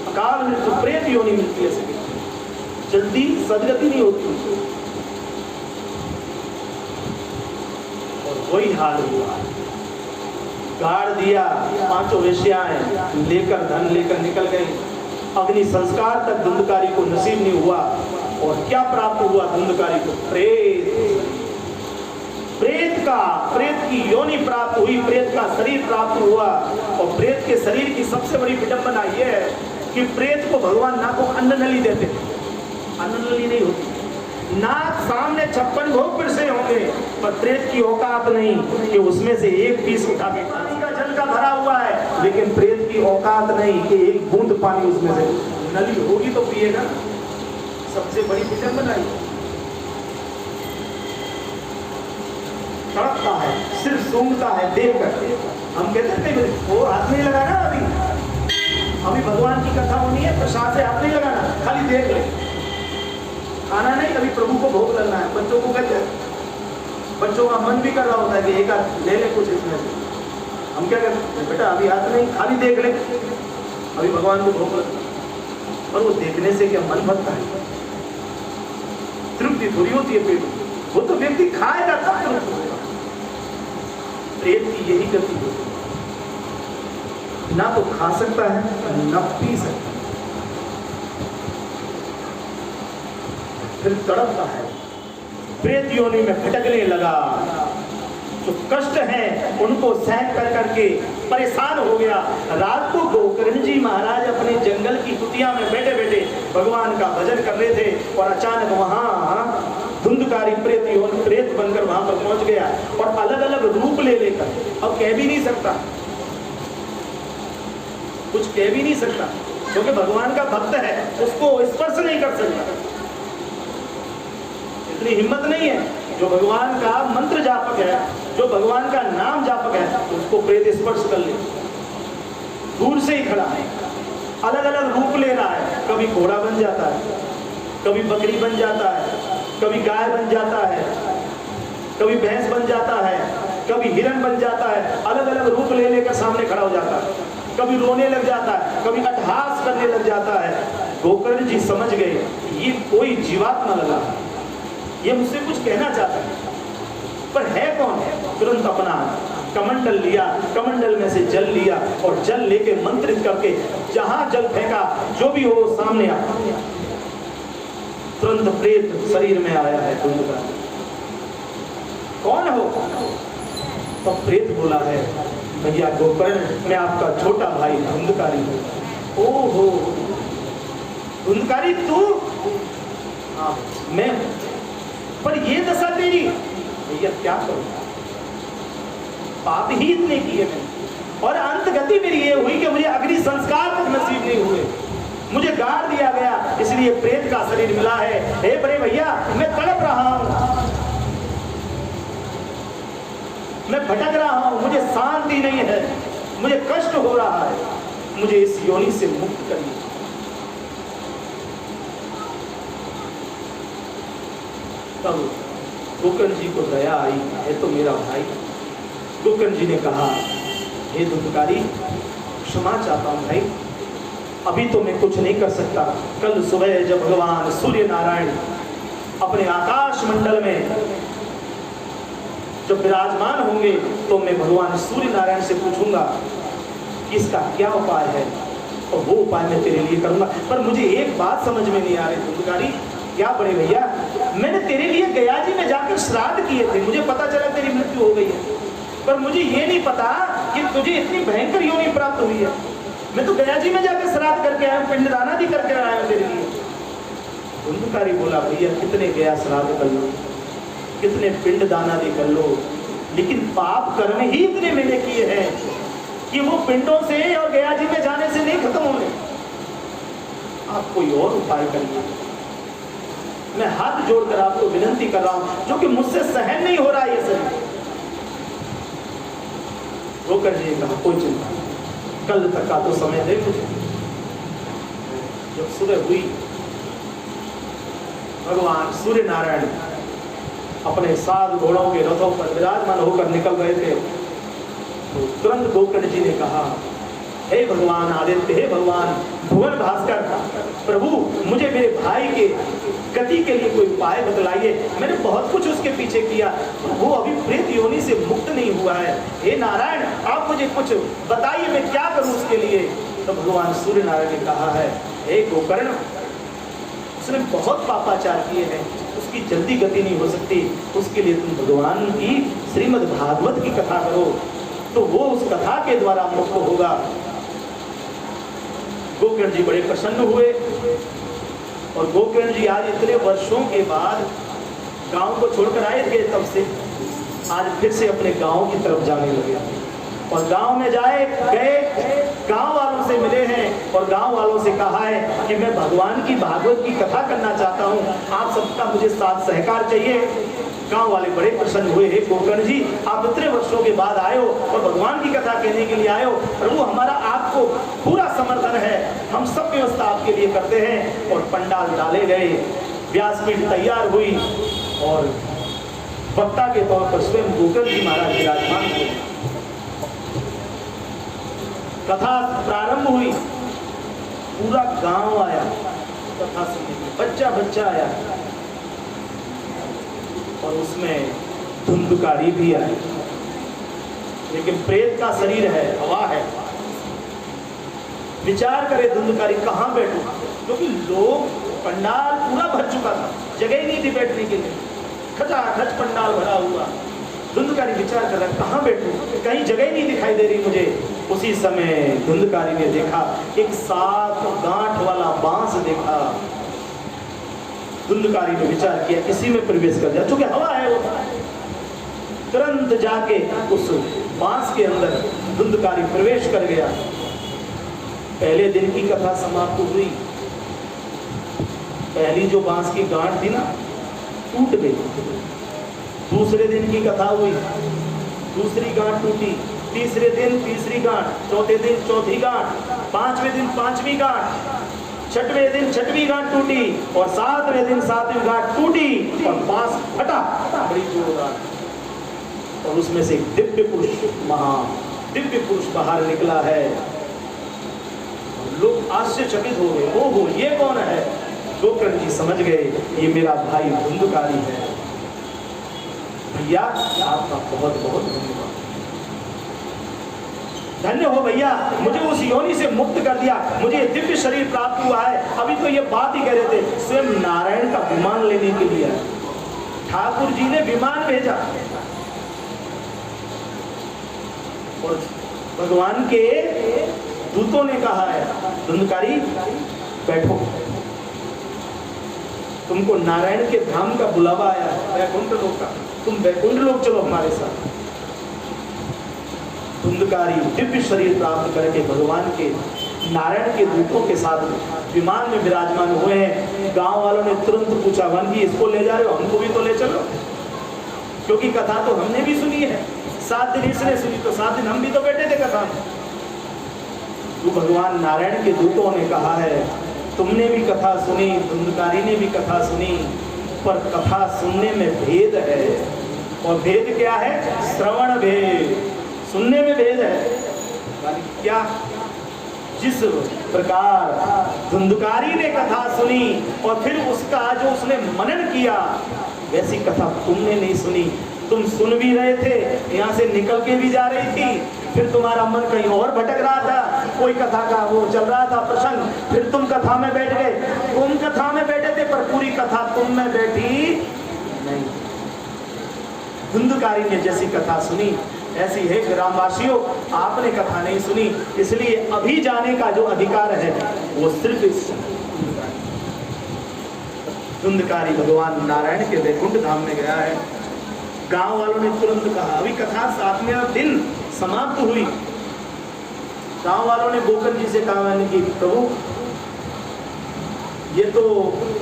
अकाल मृत्यु प्रेत योनि मिलती है, जल्दी सदगति नहीं होती। और वही हाल हुआ, गाड़ दिया, पांचों वेश्याएं लेकर धन लेकर निकल गई। अग्नि संस्कार तक धुंधकारी को नसीब नहीं हुआ। और क्या प्राप्त हुआ धुंधकारी को? प्रेत की योनि प्राप्त हुई, प्रेत का शरीर प्राप्त हुआ। और प्रेत के शरीर की सबसे बड़ी विडंबना यह है कि प्रेत को भगवान ना को अन्न नली देते, अन्न नली नहीं होती, नाक सामने 56 भोग फिर से होंगे, पर प्रेत की औकात नहीं कि उसमें से एक पीस उठा के पानी का जल का भरा हुआ है, लेकिन प्रेत की औकात नहीं कि एक बूंद पानी उसमें से, नली होगी तो पिएगा। सबसे बड़ी विडंबना है, तड़पता है, सिर्फ सूंघता है देखकर। हम कहते हैं वो हाथ नहीं लगाना, अभी भगवान की कथा होनी है, प्रसाद से हाथ नहीं लगाना, खाली देख ले, खाना नहीं, अभी प्रभु को भोग लगना है। बच्चों को कहते हैं, बच्चों का मन भी कर रहा होता है कि एक हाथ ले ले कुछ इसमें से। हम क्या कहते हैं, बेटा अभी हाथ नहीं, खाली देख ले, अभी भगवान को भोग लगना। और वो देखने से क्या मन भरता है? तृप्ति थोड़ी होती है पेट, वो तो व्यक्ति खाएगा तब तृप्त होगा। प्रेत की यही गति होती है, ना तो खा सकता है ना पी सकता है, फिर तड़पता है, प्रेत योनि में भटकने लगा। जो कष्ट हैं उनको सहन कर करके परेशान हो गया। रात को गोकर्ण जी महाराज अपने जंगल की कुटिया में बैठे बैठे भगवान का भजन कर रहे थे, और अचानक वहां धुंधकारी प्रेत बनकर वहां पर पहुंच गया, और अलग अलग रूप ले लेकर, अब कह भी नहीं सकता, कुछ कह भी नहीं सकता, क्योंकि भगवान का भक्त है, उसको स्पर्श नहीं कर सकता, इतनी हिम्मत नहीं है। जो भगवान का मंत्र जापक है, जो भगवान का नाम जापक है, उसको प्रेत स्पर्श कर ले, दूर से ही खड़ा है, अलग अलग रूप ले रहा है, कभी घोड़ा बन जाता है, कभी बकरी बन जाता है, कभी गाय बन जाता है, कभी भैंस बन जाता है, कभी हिरण बन जाता है, अलग अलग रूप ले लेकर सामने खड़ा हो जाता है, कभी रोने लग जाता है, कभी अट्टहास करने लग जाता है। गोकर्ण जी समझ गए ये कोई जीवात्मा लगा, ये मुझसे कुछ कहना चाहता है, पर है कौन? तुरंत अपना कमंडल लिया, कमंडल में से जल लिया, और जल लेके मंत्रित करके जहां जल फेंका जो भी हो सामने आ, तुरंत प्रेत शरीर में आया है। धुंधकारी कौन हो? तो प्रेत बोला है, भैया गोकर्ण, मैं आपका छोटा भाई धुंधकारी हूं। ओहो धुंधकारी तू? हाँ मैं, पर ये दशा तेरी, भैया क्या करूं, पाप ही इतने किए मैंने, और अंत गति मेरी ये हुई कि मुझे अग्नि संस्कार तक नसीब नहीं हुए, मुझे गाड़ दिया गया, इसलिए प्रेत का शरीर मिला है। हे बड़े भैया, मैं तड़प रहा हूं, मैं भटक रहा हूं, मुझे शांति नहीं है, मुझे कष्ट हो रहा है, मुझे इस योनि से मुक्त करिए। तब गोकर्ण जी को दया आई, है तो मेरा भाई। गोकर्ण जी ने कहा, हे धुंधकारी, क्षमा चाहता हूं भाई, अभी तो मैं कुछ नहीं कर सकता, कल सुबह जब भगवान सूर्य नारायण अपने आकाश मंडल में जब विराजमान होंगे तो मैं भगवान सूर्य नारायण से पूछूंगा कि इसका क्या उपाय है, और वो उपाय मैं तेरे लिए करूंगा। पर मुझे एक बात समझ में नहीं आ रही धुंधकारी, क्या बड़े भैया, मैंने तेरे लिए गया जी में जाकर श्राद्ध किए थे, मुझे पता चला तेरी मृत्यु हो गई है, पर मुझे ये नहीं पता कि तुझे इतनी भयंकर योनि प्राप्त हुई है। मैं तो गया जी में जाकर श्राद्ध करके आया, पिंडदान भी करके आया हूं तेरे लिए। धुंधकारी बोला, भैया कितने गया श्राद्ध कर लो, कितने पिंडदान आदि कर लो, लेकिन पाप कर्म ही इतने मैंने किए हैं कि वो पिंडों से और गया जी में जाने से नहीं खत्म होंगे। आप कोई और उपाय करिए। मैं हाथ जोड़कर आपको विनती कर रहा हूं, जो कि मुझसे सहन नहीं हो रहा है ये सब। रोकर जी कहा कोई चिंता नहीं, कल तक का तो समय दे मुझे। जब सुबह हुई, भगवान सूर्य नारायण अपने 7 घोड़ों के रथों पर विराजमान होकर निकल रहे थे, तो तुरंत गोकर्ण जी ने कहा, हे भगवान आदित्य, हे भगवान भुवन भास्कर, प्रभु मुझे मेरे भाई के गति के लिए कोई उपाय बतलाइए। मैंने बहुत कुछ उसके पीछे किया, वो अभी प्रेत योनि से मुक्त नहीं हुआ है। हे नारायण, आप मुझे कुछ बताइए, मैं क्या करूं उसके लिए। तो भगवान सूर्य नारायण ने कहा है, हे गोकर्ण, उसने बहुत पापाचार किए हैं, उसकी जल्दी गति नहीं हो सकती। उसके लिए तुम भगवान की श्रीमद् भागवत की कथा करो, तो वो उस कथा के द्वारा मुक्त होगा। गोकर्ण जी बड़े प्रसन्न हुए, और गोकर्ण जी आज इतने वर्षों के बाद गांव को छोड़कर आए थे, तब से आज फिर से अपने गांव की तरफ जाने लगे। और गांव में गए, गांव वालों से मिले हैं और गांव वालों से कहा है कि मैं भगवान की भागवत की कथा करना चाहता हूं, आप सबका मुझे साथ सहकार चाहिए। गांव वाले बड़े प्रसन्न हुए, हे गोकर्ण जी, आप इतने वर्षों के बाद आए हो और भगवान की कथा कहने के लिए आए हो। प्रभु हमारा आपको पूरा समर्थन है, हम सब व्यवस्था आपके लिए करते हैं। और पंडाल डाले गए, व्यासपीठ तैयार हुई, और वक्ता के तौर पर स्वयं गोकर्ण जी महाराज विराजमान हुए। कथा प्रारंभ हुई, पूरा गांव आया कथा सुनने, बच्चा बच्चा आया, और उसमें धुंधकारी भी आई। लेकिन प्रेत का शरीर है, हवा है। विचार करे धुंधकारी कहां बैठूं, क्योंकि लोग, पंडाल पूरा भर चुका था, जगह ही नहीं थी बैठने के लिए, खचाखच पंडाल भरा हुआ। धुंधकारी विचार कर रहा, कहां बैठूं, कहीं जगह ही नहीं दिखाई दे रही मुझे। उसी समय धुंधकारी ने देखा एक 7 गांठ वाला बांस देखा। धुंधकारी ने विचार किया इसी में प्रवेश कर जाए, चूंकि हवा है वो। तुरंत जाके उस बांस के अंदर धुंधकारी प्रवेश कर गया। पहले दिन की कथा समाप्त हुई। पहली जो बांस की गांठ थी ना, टूट गई। दूसरे दिन की कथा हुई, दूसरी गांठ टूटी। तीसरे दिन तीसरी गांठ, चौथे दिन चौथी गांठ, 5वें दिन 5वीं गांठ, 6वें दिन 6वीं गांठ टूटी, और 7वें दिन 7वीं गांठ टूटी, और बांस फटा बड़ी जोरदार। और उसमें से एक दिव्य पुरुष बाहर निकला है। लोग आश्चर्यचकित हो गए, ओहो ये कौन है। गोकर्ण जी समझ गए ये मेरा भाई धुंधकारी है। भैया आपका बहुत बहुत धन्यवाद, धन्य हो भैया, मुझे उस योनि से मुक्त कर दिया, मुझे दिव्य शरीर प्राप्त हुआ है। अभी तो ये बात ही कह रहे थे, स्वयं नारायण का विमान लेने के लिए ठाकुर जी ने विमान भेजा, और भगवान के दूतों ने कहा है, धुंधकारी बैठो, तुमको नारायण के धाम का बुलावा आया है, वैकुंठ लोक का, तुम वैकुंठ लोक चलो हमारे साथ। धुंधकारी दिव्य शरीर प्राप्त करके भगवान के नारायण के दूतों के साथ विमान में विराजमान हुए हैं। गांव वालों ने तुरंत पूछा, वन जी इसको ले जा रहे हो, हमको भी तो ले चलो, क्योंकि कथा तो हमने भी सुनी है, 7 दिन इसने सुनी, तो 7 दिन हम भी तो बैठे थे कथा में। तो भगवान नारायण के दूतों ने कहा है, तुमने भी कथा सुनी, धुंधकारी ने भी कथा सुनी, पर कथा सुनने में भेद है। और भेद क्या है? श्रवण भेद, सुनने में भेद है। क्या? जिस प्रकार धुंधकारी ने कथा सुनी और फिर उसका जो उसने मनन किया, वैसी कथा तुमने नहीं सुनी। तुम सुन भी रहे थे, यहाँ से निकल के भी जा रही थी, फिर तुम्हारा मन कहीं और भटक रहा था, कोई कथा का वो चल रहा था प्रसंग, फिर तुम कथा में बैठ गए। तुम कथा में बैठे थे पर पूरी कथा तुम में बैठी नहीं। धुंधकारी ने जैसी कथा सुनी ऐसी है ग्रामवासियों, आपने कथा नहीं सुनी, इसलिए अभी जाने का जो अधिकार है वो सिर्फ इस धुंधकारी भगवान नारायण के वैकुंठ धाम में गया है। गांव वालों ने तुरंत कहा, अभी कथा 7वें दिन समाप्त हुई, गांव वालों ने गोकर्ण जी से कहा मैंने कि प्रभु ये तो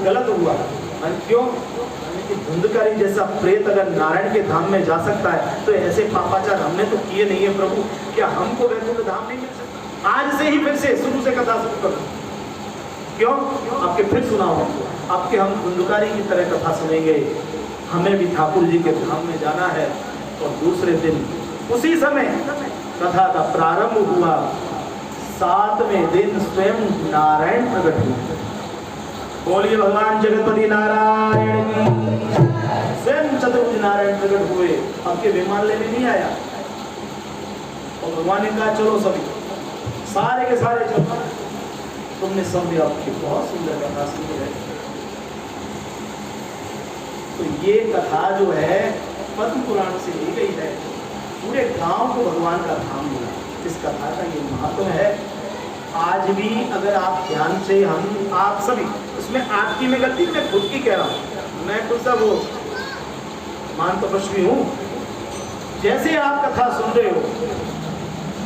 गलत हुआ। मैंने क्यों? मैंने कि धुंधकारी जैसा प्रेत अगर नारायण के धाम में जा सकता है तो ऐसे पापाचार हमने तो किए नहीं है प्रभु, क्या हमको वैकुंठ धाम नहीं मिल सकता? आज से ही फिर से शुरू से कथा शुरू करो। क्यों? आपके फिर सुनाओ, आपके हम धुंधकारी की तरह कथा सुनेंगे। हमें भी ठाकुर जी के धाम में जाना है। और दूसरे दिन उसी समय कथा का प्रारंभ हुआ। 7वें दिन स्वयं नारायण प्रकट हुए। बोलिए भगवान जगतपति नारायण की। स्वयं चतुर्भुज नारायण प्रकट हुए। आपके विमान लेने नहीं आया और भगवान ने कहा चलो सभी, सारे के सारे चलो। तुमने सब आपकी बहुत सुंदर कथा सुनी है। तो ये कथा जो है पद्म पुराण से ली गई है। पूरे गांव को भगवान का धाम मिला। इस कथा का ये महत्व है। आज भी अगर आप ध्यान से आप सभी, उसमें आपकी में गलती, मैं खुद की कह रहा हूँ, मैं खुद सब मान तपस्वी हूँ। जैसे आप कथा सुन रहे हो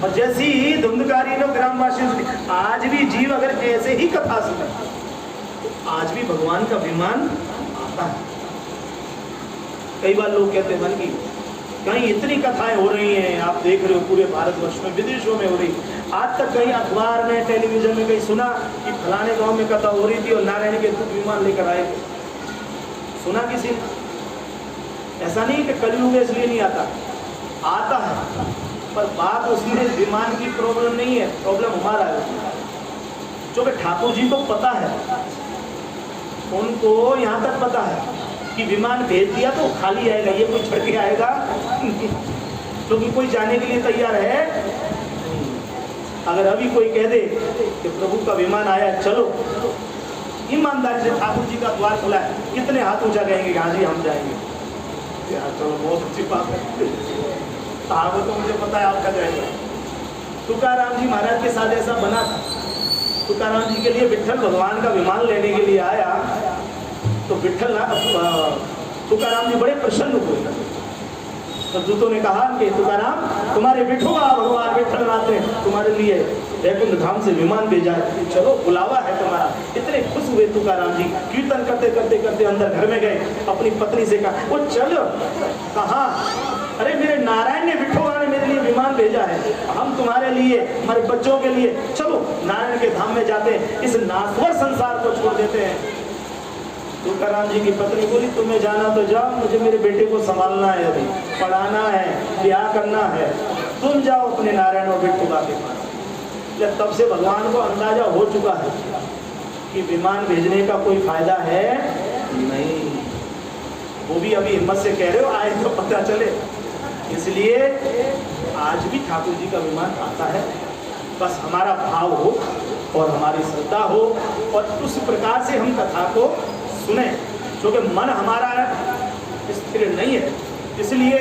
और जैसी ही धुंधकारी लोग ग्रामवासियों से, आज भी जीव अगर ऐसे ही कथा सुने तो आज भी भगवान का विमान आता है। कई बार लोग कहते हैं मन की कहीं इतनी कथाएं हो रही हैं, आप देख रहे हो पूरे भारतवर्ष में, विदेशों में हो रही। आज तक कहीं अखबार में, टेलीविजन में कहीं सुना कि फलाने गांव में कथा हो रही थी और नारायण के दूत विमान लेकर आए? सुना किसी ने? ऐसा नहीं कि कलयुग में इसलिए नहीं आता, आता है, पर बात उसमें विमान की प्रॉब्लम नहीं है, प्रॉब्लम हमारा है। जो कि ठाकुर जी को पता है, उनको यहाँ तक पता है कि विमान भेज दिया तो खाली आएगा, ये कोई छड़ के आएगा क्योंकि कोई जाने के लिए तैयार है। अगर अभी कोई कह दे कि प्रभु का विमान आया चलो, ईमानदारी से ठाकुर जी का द्वार खुला है, कितने हाथ ऊंचा कहेंगे हाँ जी हम जाएंगे। यार चलो बहुत अच्छी बात है, वो तो मुझे पता है आपका जाएगा। तुकाराम जी महाराज के साथ ऐसा बना था। तुकाराम जी के लिए विठ्ठल भगवान का विमान लेने के लिए आया तो विठ्ठल तुकाराम जी बड़े प्रसन्न हुए। तो दूतों ने कहा कि तुकाराम तुम्हारे विठुआ भगवान विठ्ठलनाथ ने तुम्हारे लिए वैकुंठ धाम से विमान भेजा है, चलो बुलावा है तुम्हारा। इतने खुश हुए तुकाराम जी, कीर्तन करते करते करते अंदर घर में गए, अपनी पत्नी से कहा वो चलो। कहा अरे मेरे नारायण ने विठुआ ने मेरे लिए विमान भेजा है, हम तुम्हारे लिए हमारे बच्चों के लिए चलो नारायण के धाम में जाते हैं, इस नासवर संसार को छोड़ देते हैं। तुकाराम जी की पत्नी बोली तुम्हें जाना तो जाओ, मुझे मेरे बेटे को संभालना है, अभी पढ़ाना है, ब्याह करना है, तुम जाओ अपने नारायण और विठुआ के पास। तब से भगवान को अंदाजा हो चुका है कि विमान भेजने का कोई फायदा है नहीं। वो भी अभी हिम्मत से कह रहे हो, आए तो पता चले। इसलिए आज भी ठाकुर जी का विमान आता है, बस हमारा भाव हो और हमारी श्रद्धा हो और उस प्रकार से हम कथा को सुने, क्योंकि मन हमारा स्थिर नहीं है। इसलिए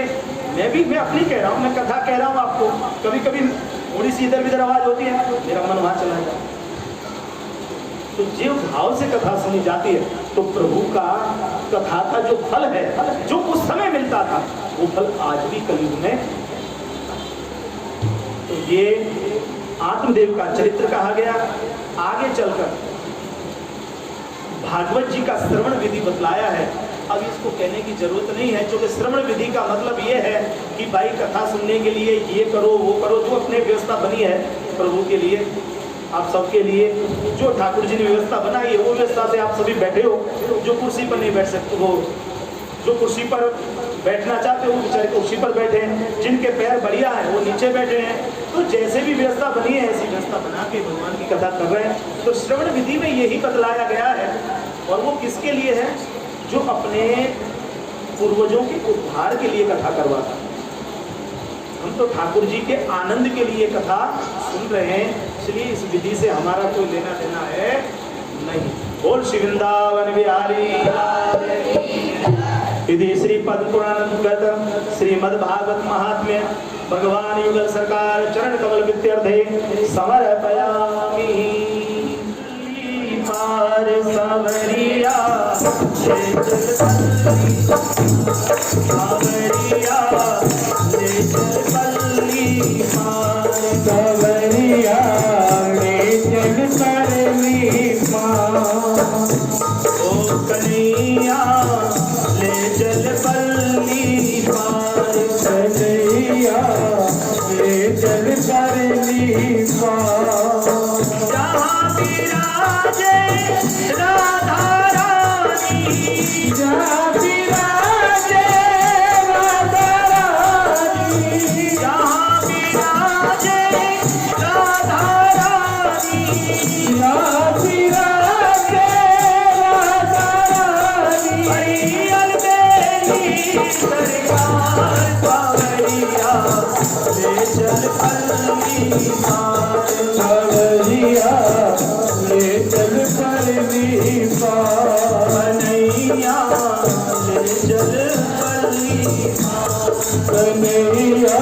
मैं अपनी कह रहा हूँ, मैं कथा कह रहा हूँ आपको, कभी कभी थोड़ी सी इधर उधर आवाज होती है, मेरा मन वहां चला जाता। तो जो भाव से कथा सुनी जाती है तो प्रभु का कथा का जो फल है, जो उस समय मिलता था, वो फल आज भी कलयुग में। तो ये आत्मदेव का चरित्र कहा गया। आगे चलकर भागवत जी का श्रवण विधि बतलाया है। अब इसको कहने की जरूरत नहीं है, क्योंकि श्रवण विधि का मतलब ये है कि भाई कथा सुनने के लिए ये करो वो करो, जो अपने व्यवस्था बनी है प्रभु के लिए, आप सबके लिए जो ठाकुर जी ने व्यवस्था बनाई है वो व्यवस्था से आप सभी बैठे हो। जो कुर्सी पर नहीं बैठ सकते, वो जो कुर्सी पर बैठना चाहते हो वो बेचारे कुर्सी पर बैठे हैं, जिनके पैर बढ़िया है वो नीचे बैठे हैं। तो जैसे भी व्यवस्था बनी है ऐसी व्यवस्था बना के भगवान की कथा कर रहे हैं। तो श्रवण विधि में यही बतलाया गया है, और वो किसके लिए है? जो अपने पूर्वजों के उद्धार के लिए कथा करवाता। हम तो ठाकुर जी के आनंद के लिए कथा सुन रहे हैं, इसलिए इस विधि से हमारा कोई लेना देना है नहीं। बोल श्री वृंदावन बिहारी। यदि श्री पद्म पुराण श्रीमद् भागवत महात्म्य भगवान युगल सरकार चरण कमल विद्यार्थे समर्पयामि। पार सवरिया सवरिया पार सवरिया ले चल परली पार। जहाँ विराजे राधा रानी, जहाँ विराजे राधा रानी, जहाँ विराजे राधा रानी, जहाँ विराजे राधा रानी। हरियल बेली सरकार कांवरिया ले चल परली पार। कांवरिया ले चल परली पार। कन्हैया ले चल परली पार। कन्हैया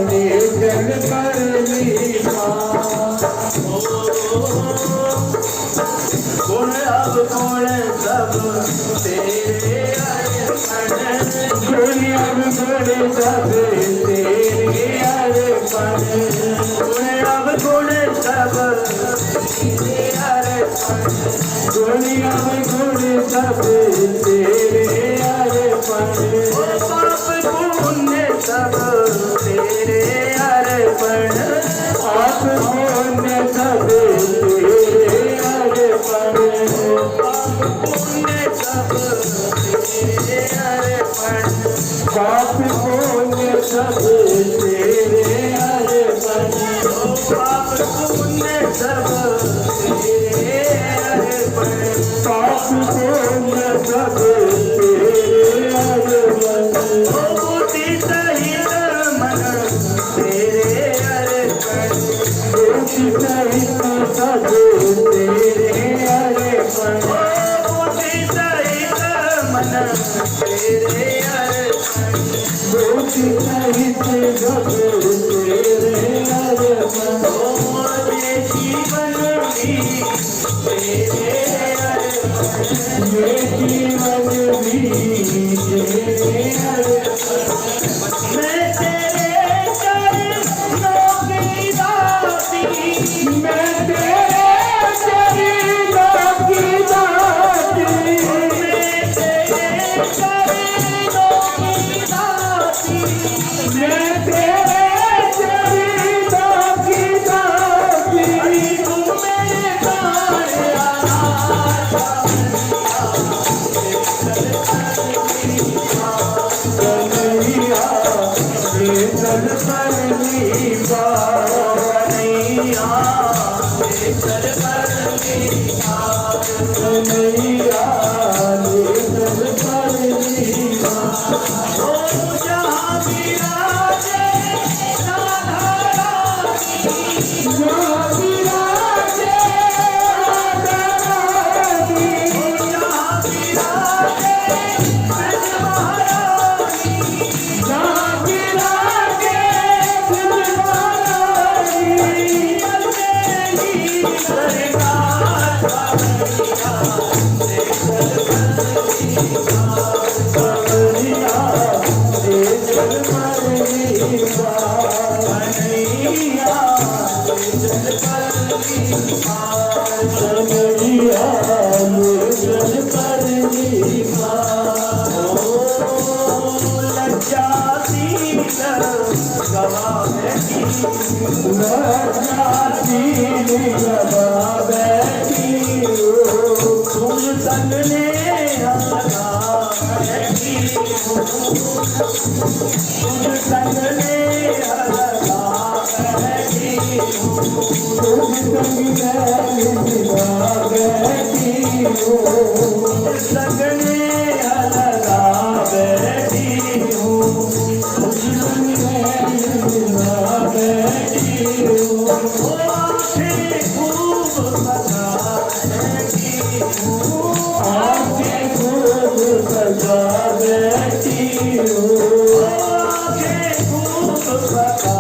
ले चल परली पार। गुण अब गुण सब तेरे अर्पण, दुनिया में बड़े सब तेरे अर्पण। गुण अब गुण सब तेरे अर्पण, दुनिया में गुण सब तेरे अर्पण। ओ पाप पुण्य सब तेरे अर्पण, आप पुण्य सब तेरे अर्पण। पुण्य सब तेरे अर्पण, पाप पुण्य सब तेरे अर्पण। ओ पाप पुण्य सब तेरे अर्पण, पाप पुण्य सब तेरे अर्पण। ओ बुद्धि सहित मन तेरे अर्पण, बुद्धि सहित सब तेरे अर्पण। ओ बुद्धि सहित मन तेरे अर्पण, बुद्धि सहित सब तेरे अर्पण। ओ मुझे जीवन भी तेरे अर्पण, ये जीवन भी तेरे अर्पण। मैं तेरे चरणों की दासी, मैं तेरे चरणों की दासी। मैं तेरे चरणों की दासी, मैं तेरे चरणों की दासी। तुम मेरे प्राण आधार, कन्हैया ले चल परली पार। कन्हैया ले चल परली पार। कन्हैया ले चल परली पार। ओ जहाँ विराजे राधा रानी, जहाँ विराजे राधा रानी, जहाँ विराजे ब्रज महारानी, जहाँ विराजे ब्रज महारानी। सरकार कन्हैया ले चल परली पार। कन्हैया ले चल परली पार। कन्हैया ले चल परली पार। लज्जाशील गवा बैठी, लज्जाशील गवा बैठी हो। तुम संग ने लगा बैठी, तुम संग ने लगा बैठी, तुम संग लगा बैठी हो। संग ने लगा बैठी हूँ, लगा बैठी हो। ओ आँखें खूब बता बैठी हूँ, आँखें खूब सजा बैठी हो। आँखें खूब बता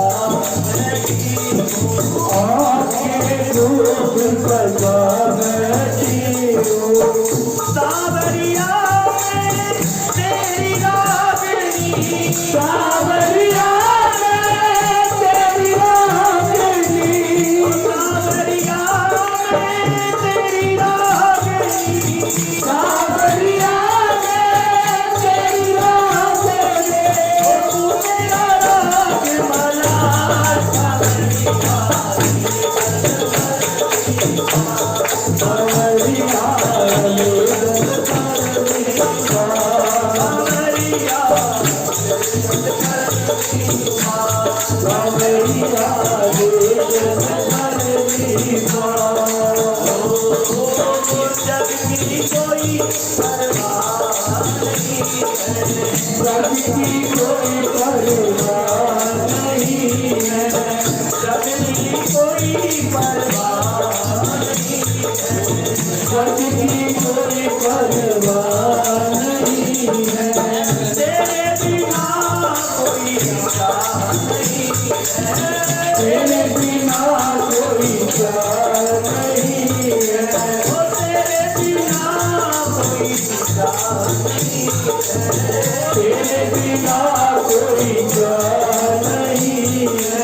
बैठी हूँ, आँखें खूब सजा बैठी हो। सावरिया रे जन कर दीवा। जग की कोई परवाह नहीं है, जग की कोई परवाह नहीं है, जग की कोई परवाह नहीं है, जग की कोई परवाह नहीं है। तेरे बिना कोई चाह नहीं है, तेरे बिना कोई चाह नहीं है, ओ तेरे बिना कोई चाह नहीं है, तेरे बिना कोई चाह नहीं है,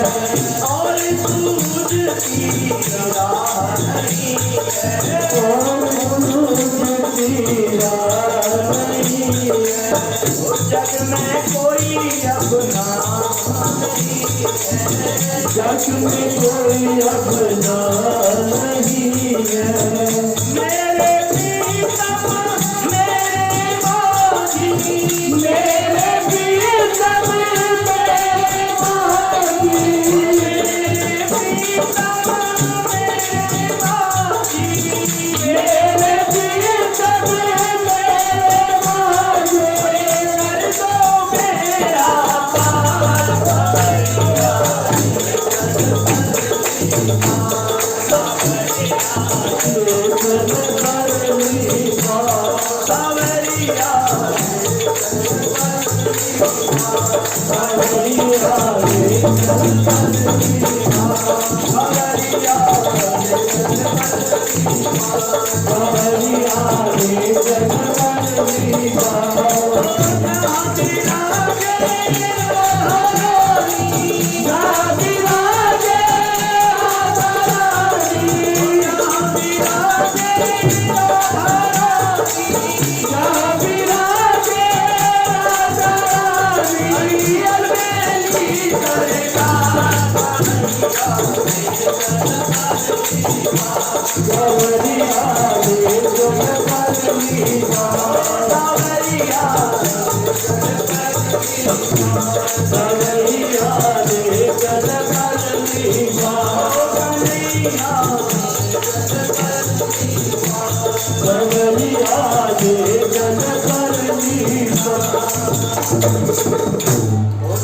और तुझकी राह नहीं है, और मुझे तेरा नहीं है। ओ जग में कोई अपना नहीं है, जग में कोई अपना नहीं है, मेरे प्रीतम मेरे माही, मेरे प्रीतम मेरे माही, मेरे प्रीतम मेरे माही, मेरे प्रीतम मेरे माही, कर दो मेरा पार सावरिया, सावरिया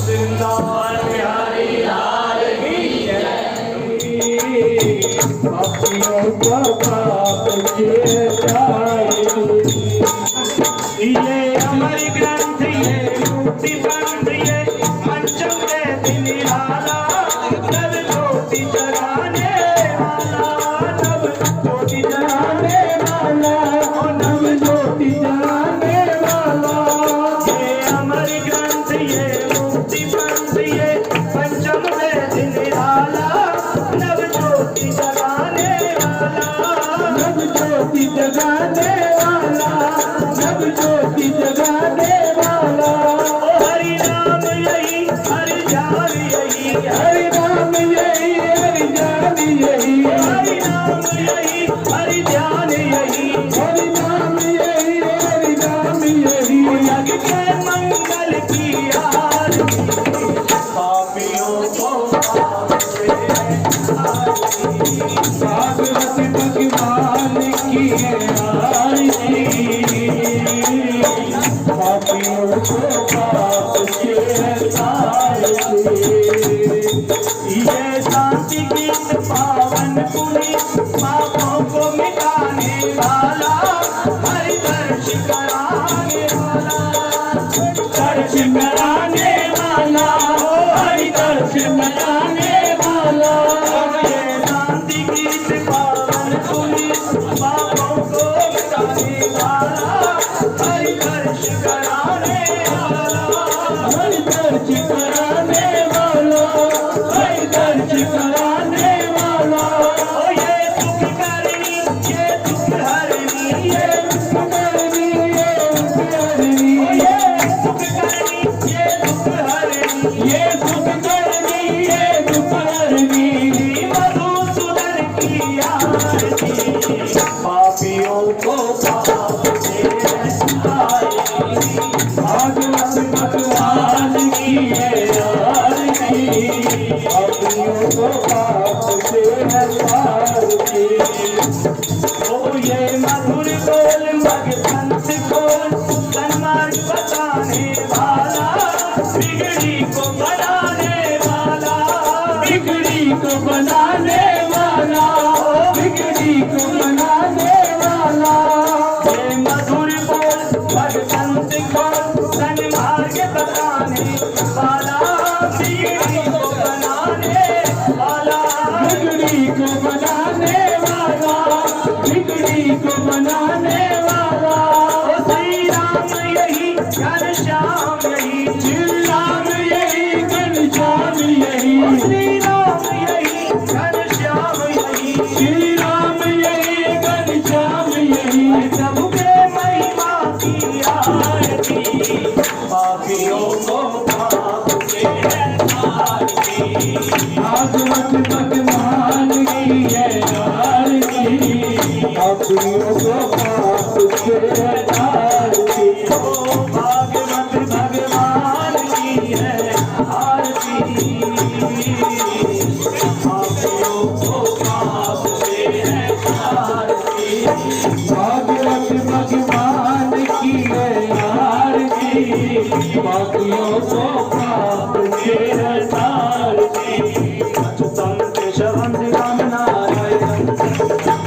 वृंदावन बिहारी लाल की पापियों को पाप के ये अमर ग्रंथ ये मुक्ति पंथ ये पंचम वेद निराला, नव ज्योति जगाने वाला, नव ज्योति जगाने वाला, ओ नव ज्योति जगाने वाला। ये अमर ग्रंथ ये मुक्ति पंथ ये पंचम वेद निराला, नव ज्योति जगाने वाला, नव ज्योति जगाने वाला, नव ज्योति जगाने वाला। हरि नाम यही हरि जान यही, हरि नाम यही हरि जान यही, हरि नाम यही हरि ध्यान यही, हरि नाम यही हरि नाम यही। जग के मंगल की आरती, पापियों को पाप से आरती, भागवत भगवान की है आरती, पापियों को पाप से तारती। ये शांति गीत पावन पुनीत पापों को मिटाने वाला, हरि दर्श कराने वाला, दर्श कराने वाला, हरि दर्श कराने वाला। ये शांति गीत पावन पुनीत पापों को मिटाने वाला, हरि दर्श कराने वाला, हरि दर्श कराने वाला, हरि दर्श कराने वाला। ओ ये सुख करनी ये दुख हरनी, ये दुख करनी ये दुख हरनी, ओ ये सुख करनी ये दुख हरनी, ये दुख करनी ये दुख हरनी। मधुसूदन की आरती, पापियों को पाप से आरती, भागवत भगवान की है आरती, पापियों को पाप से है तारती। ओ ये मधुर बोल भगवंत बोल सन्मार्ग बताने वाला, बिगड़ी को बनाने वाला, बिगड़ी को बनाने वाला, बिगड़ी को बनाने वाला। ये मधुर बोल भगवंत बोल सन्मार्ग बताने वाला, बिगड़ी को बनाने वाला, बिगड़ी को बनाने वाला, बिगड़ी को बनाने वाला। ओ श्री राम यही घनश्याम यही, श्री राम यही घनश्याम यही, श्री राम यही घनश्याम यही, श्री राम यही घनश्याम यही। प्रभु के महिमा की आरती, पापियों को पाप से है तारती। भागवत भगवान की है आरती, पापियों को पाप से है तारती। ओ भागवत भगवान की है आरती, पापियों को पाप से है तारती। भागवत भगवान की है आरती, पापियों को पाप से है तारती। अच्युतम केशवम श्री राम नारायण, अच्युतम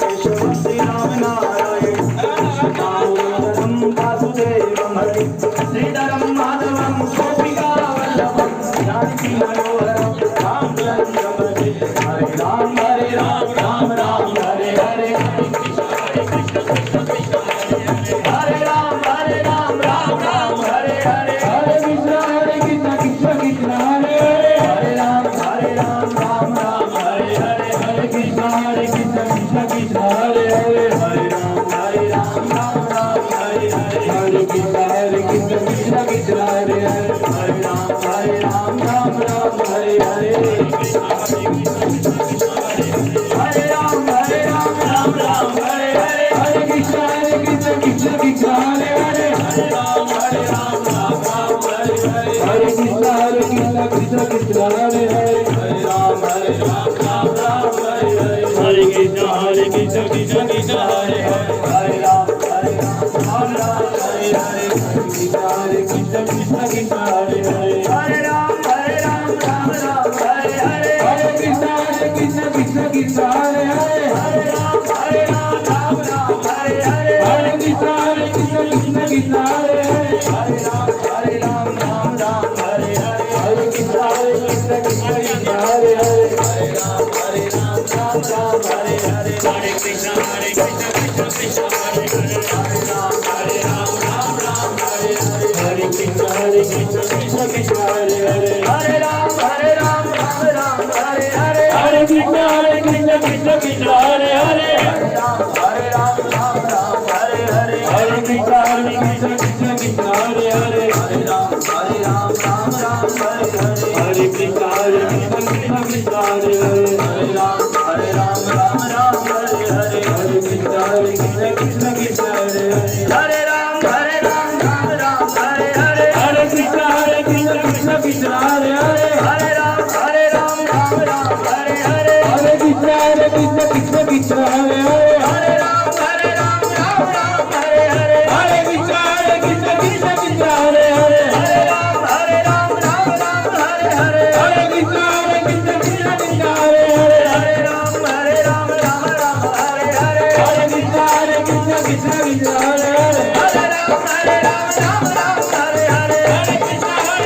केशवम श्री राम नारायण, कृष्णदामोदरम वासुदेवम हरि, श्रीधरम माधवम गोपिका वल्लभम, जानकी मनोहरम रामचंद्रम हरि। हरे राम राम राम हरे हरे, हरे राम राम राम हरे हरे, हरे कृष्ण कृष्ण हरे हरे, हरे राम राम हरे हरे, हरे कृष्ण कृष्ण हरे हरे, हरे राम राम हरे हरे, हरे कृष्ण कृष्ण हरे हरे, हरे राम राम हरे हरे, हरे राम राम हरे हरे, हरे कृष्ण कृष्ण हरे हरे, हरे राम राम हरे हरे, हरे कृष्ण कृष्ण हरे हरे, हरे राम राम हरे हरे, हरे कृष्ण कृष्ण हरे हरे, हरे राम राम हरे हरे, हरे कृष्ण कृष्ण हरे हरे, हरे राम राम हरे हरे, हरे कृष्ण कृष्ण हरे हरे, हरे राम राम हरे हरे, हरे कृष्ण कृष्ण हरे हरे, हरे राम राम हरे हरे, हरे कृष्ण कृष्ण हरे हरे, हरे राम राम हरे हरे, हरे कृष्ण कृष्ण कृष्ण हरे हरे, हरे राम राम हरे हरे, हरे कृष्ण कृष्ण हरे हरे, हरे राम राम हरे हरे, हरे कृष्ण कृष्ण हरे हरे, हरे राम राम हरे हरे, हरे कृष्ण कृष्ण हरे हरे, हरे राम राम हरे हरे, हरे कृष्ण कृष्ण हरे हरे, हरे राम राम हरे हरे, हरे कृष्ण कृष्ण हरे हरे, हरे राम राम हरे हरे, हरे कृष्ण कृष्ण हरे हरे, हरे राम राम हरे हरे, हरे कृष्ण कृष्ण हरे हरे, हरे राम राम हरे हरे, हरे कृष्ण कृष्ण हरे हरे, हरे राम राम हरे हरे, हरे कृष्ण कृष्ण हरे हरे, हरे राम राम हरे हरे, हरे कृष्ण कृष्ण हरे हरे, हरे राम राम हरे हरे, हरे कृष्ण कृष्ण हरे हरे, हरे राम राम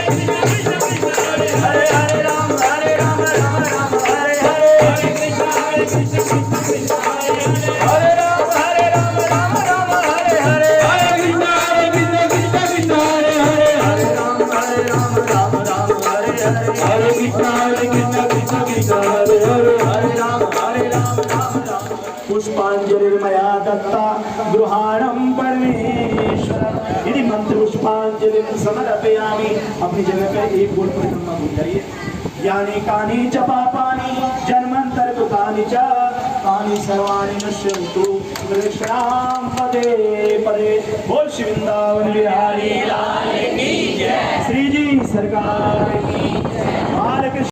हरे हरे, हरे कृष्ण कृष्ण हरे हरे, हरे राम राम हरे हरे, हरे कृष्ण कृष्ण हरे हरे, हरे राम हरे हरे, हरे कृष्ण कृष्ण हरे हरे, हरे राम पुष्पांजलिर्मया दत्ता गृहाणं परमेश्वर, यदि मंत्र पुष्पांजलि समर्पयामि, अपनी जगह पे एक बोल पर ब्रह्म करिए। यानी कानी च पापानि जन्मांतर कृतानि च तानि सर्वाणि नश्यन्तु कृष्णां पदे पदे। बोल श्री वृंदावन बिहारी लाल की जय, श्री जी सरकार की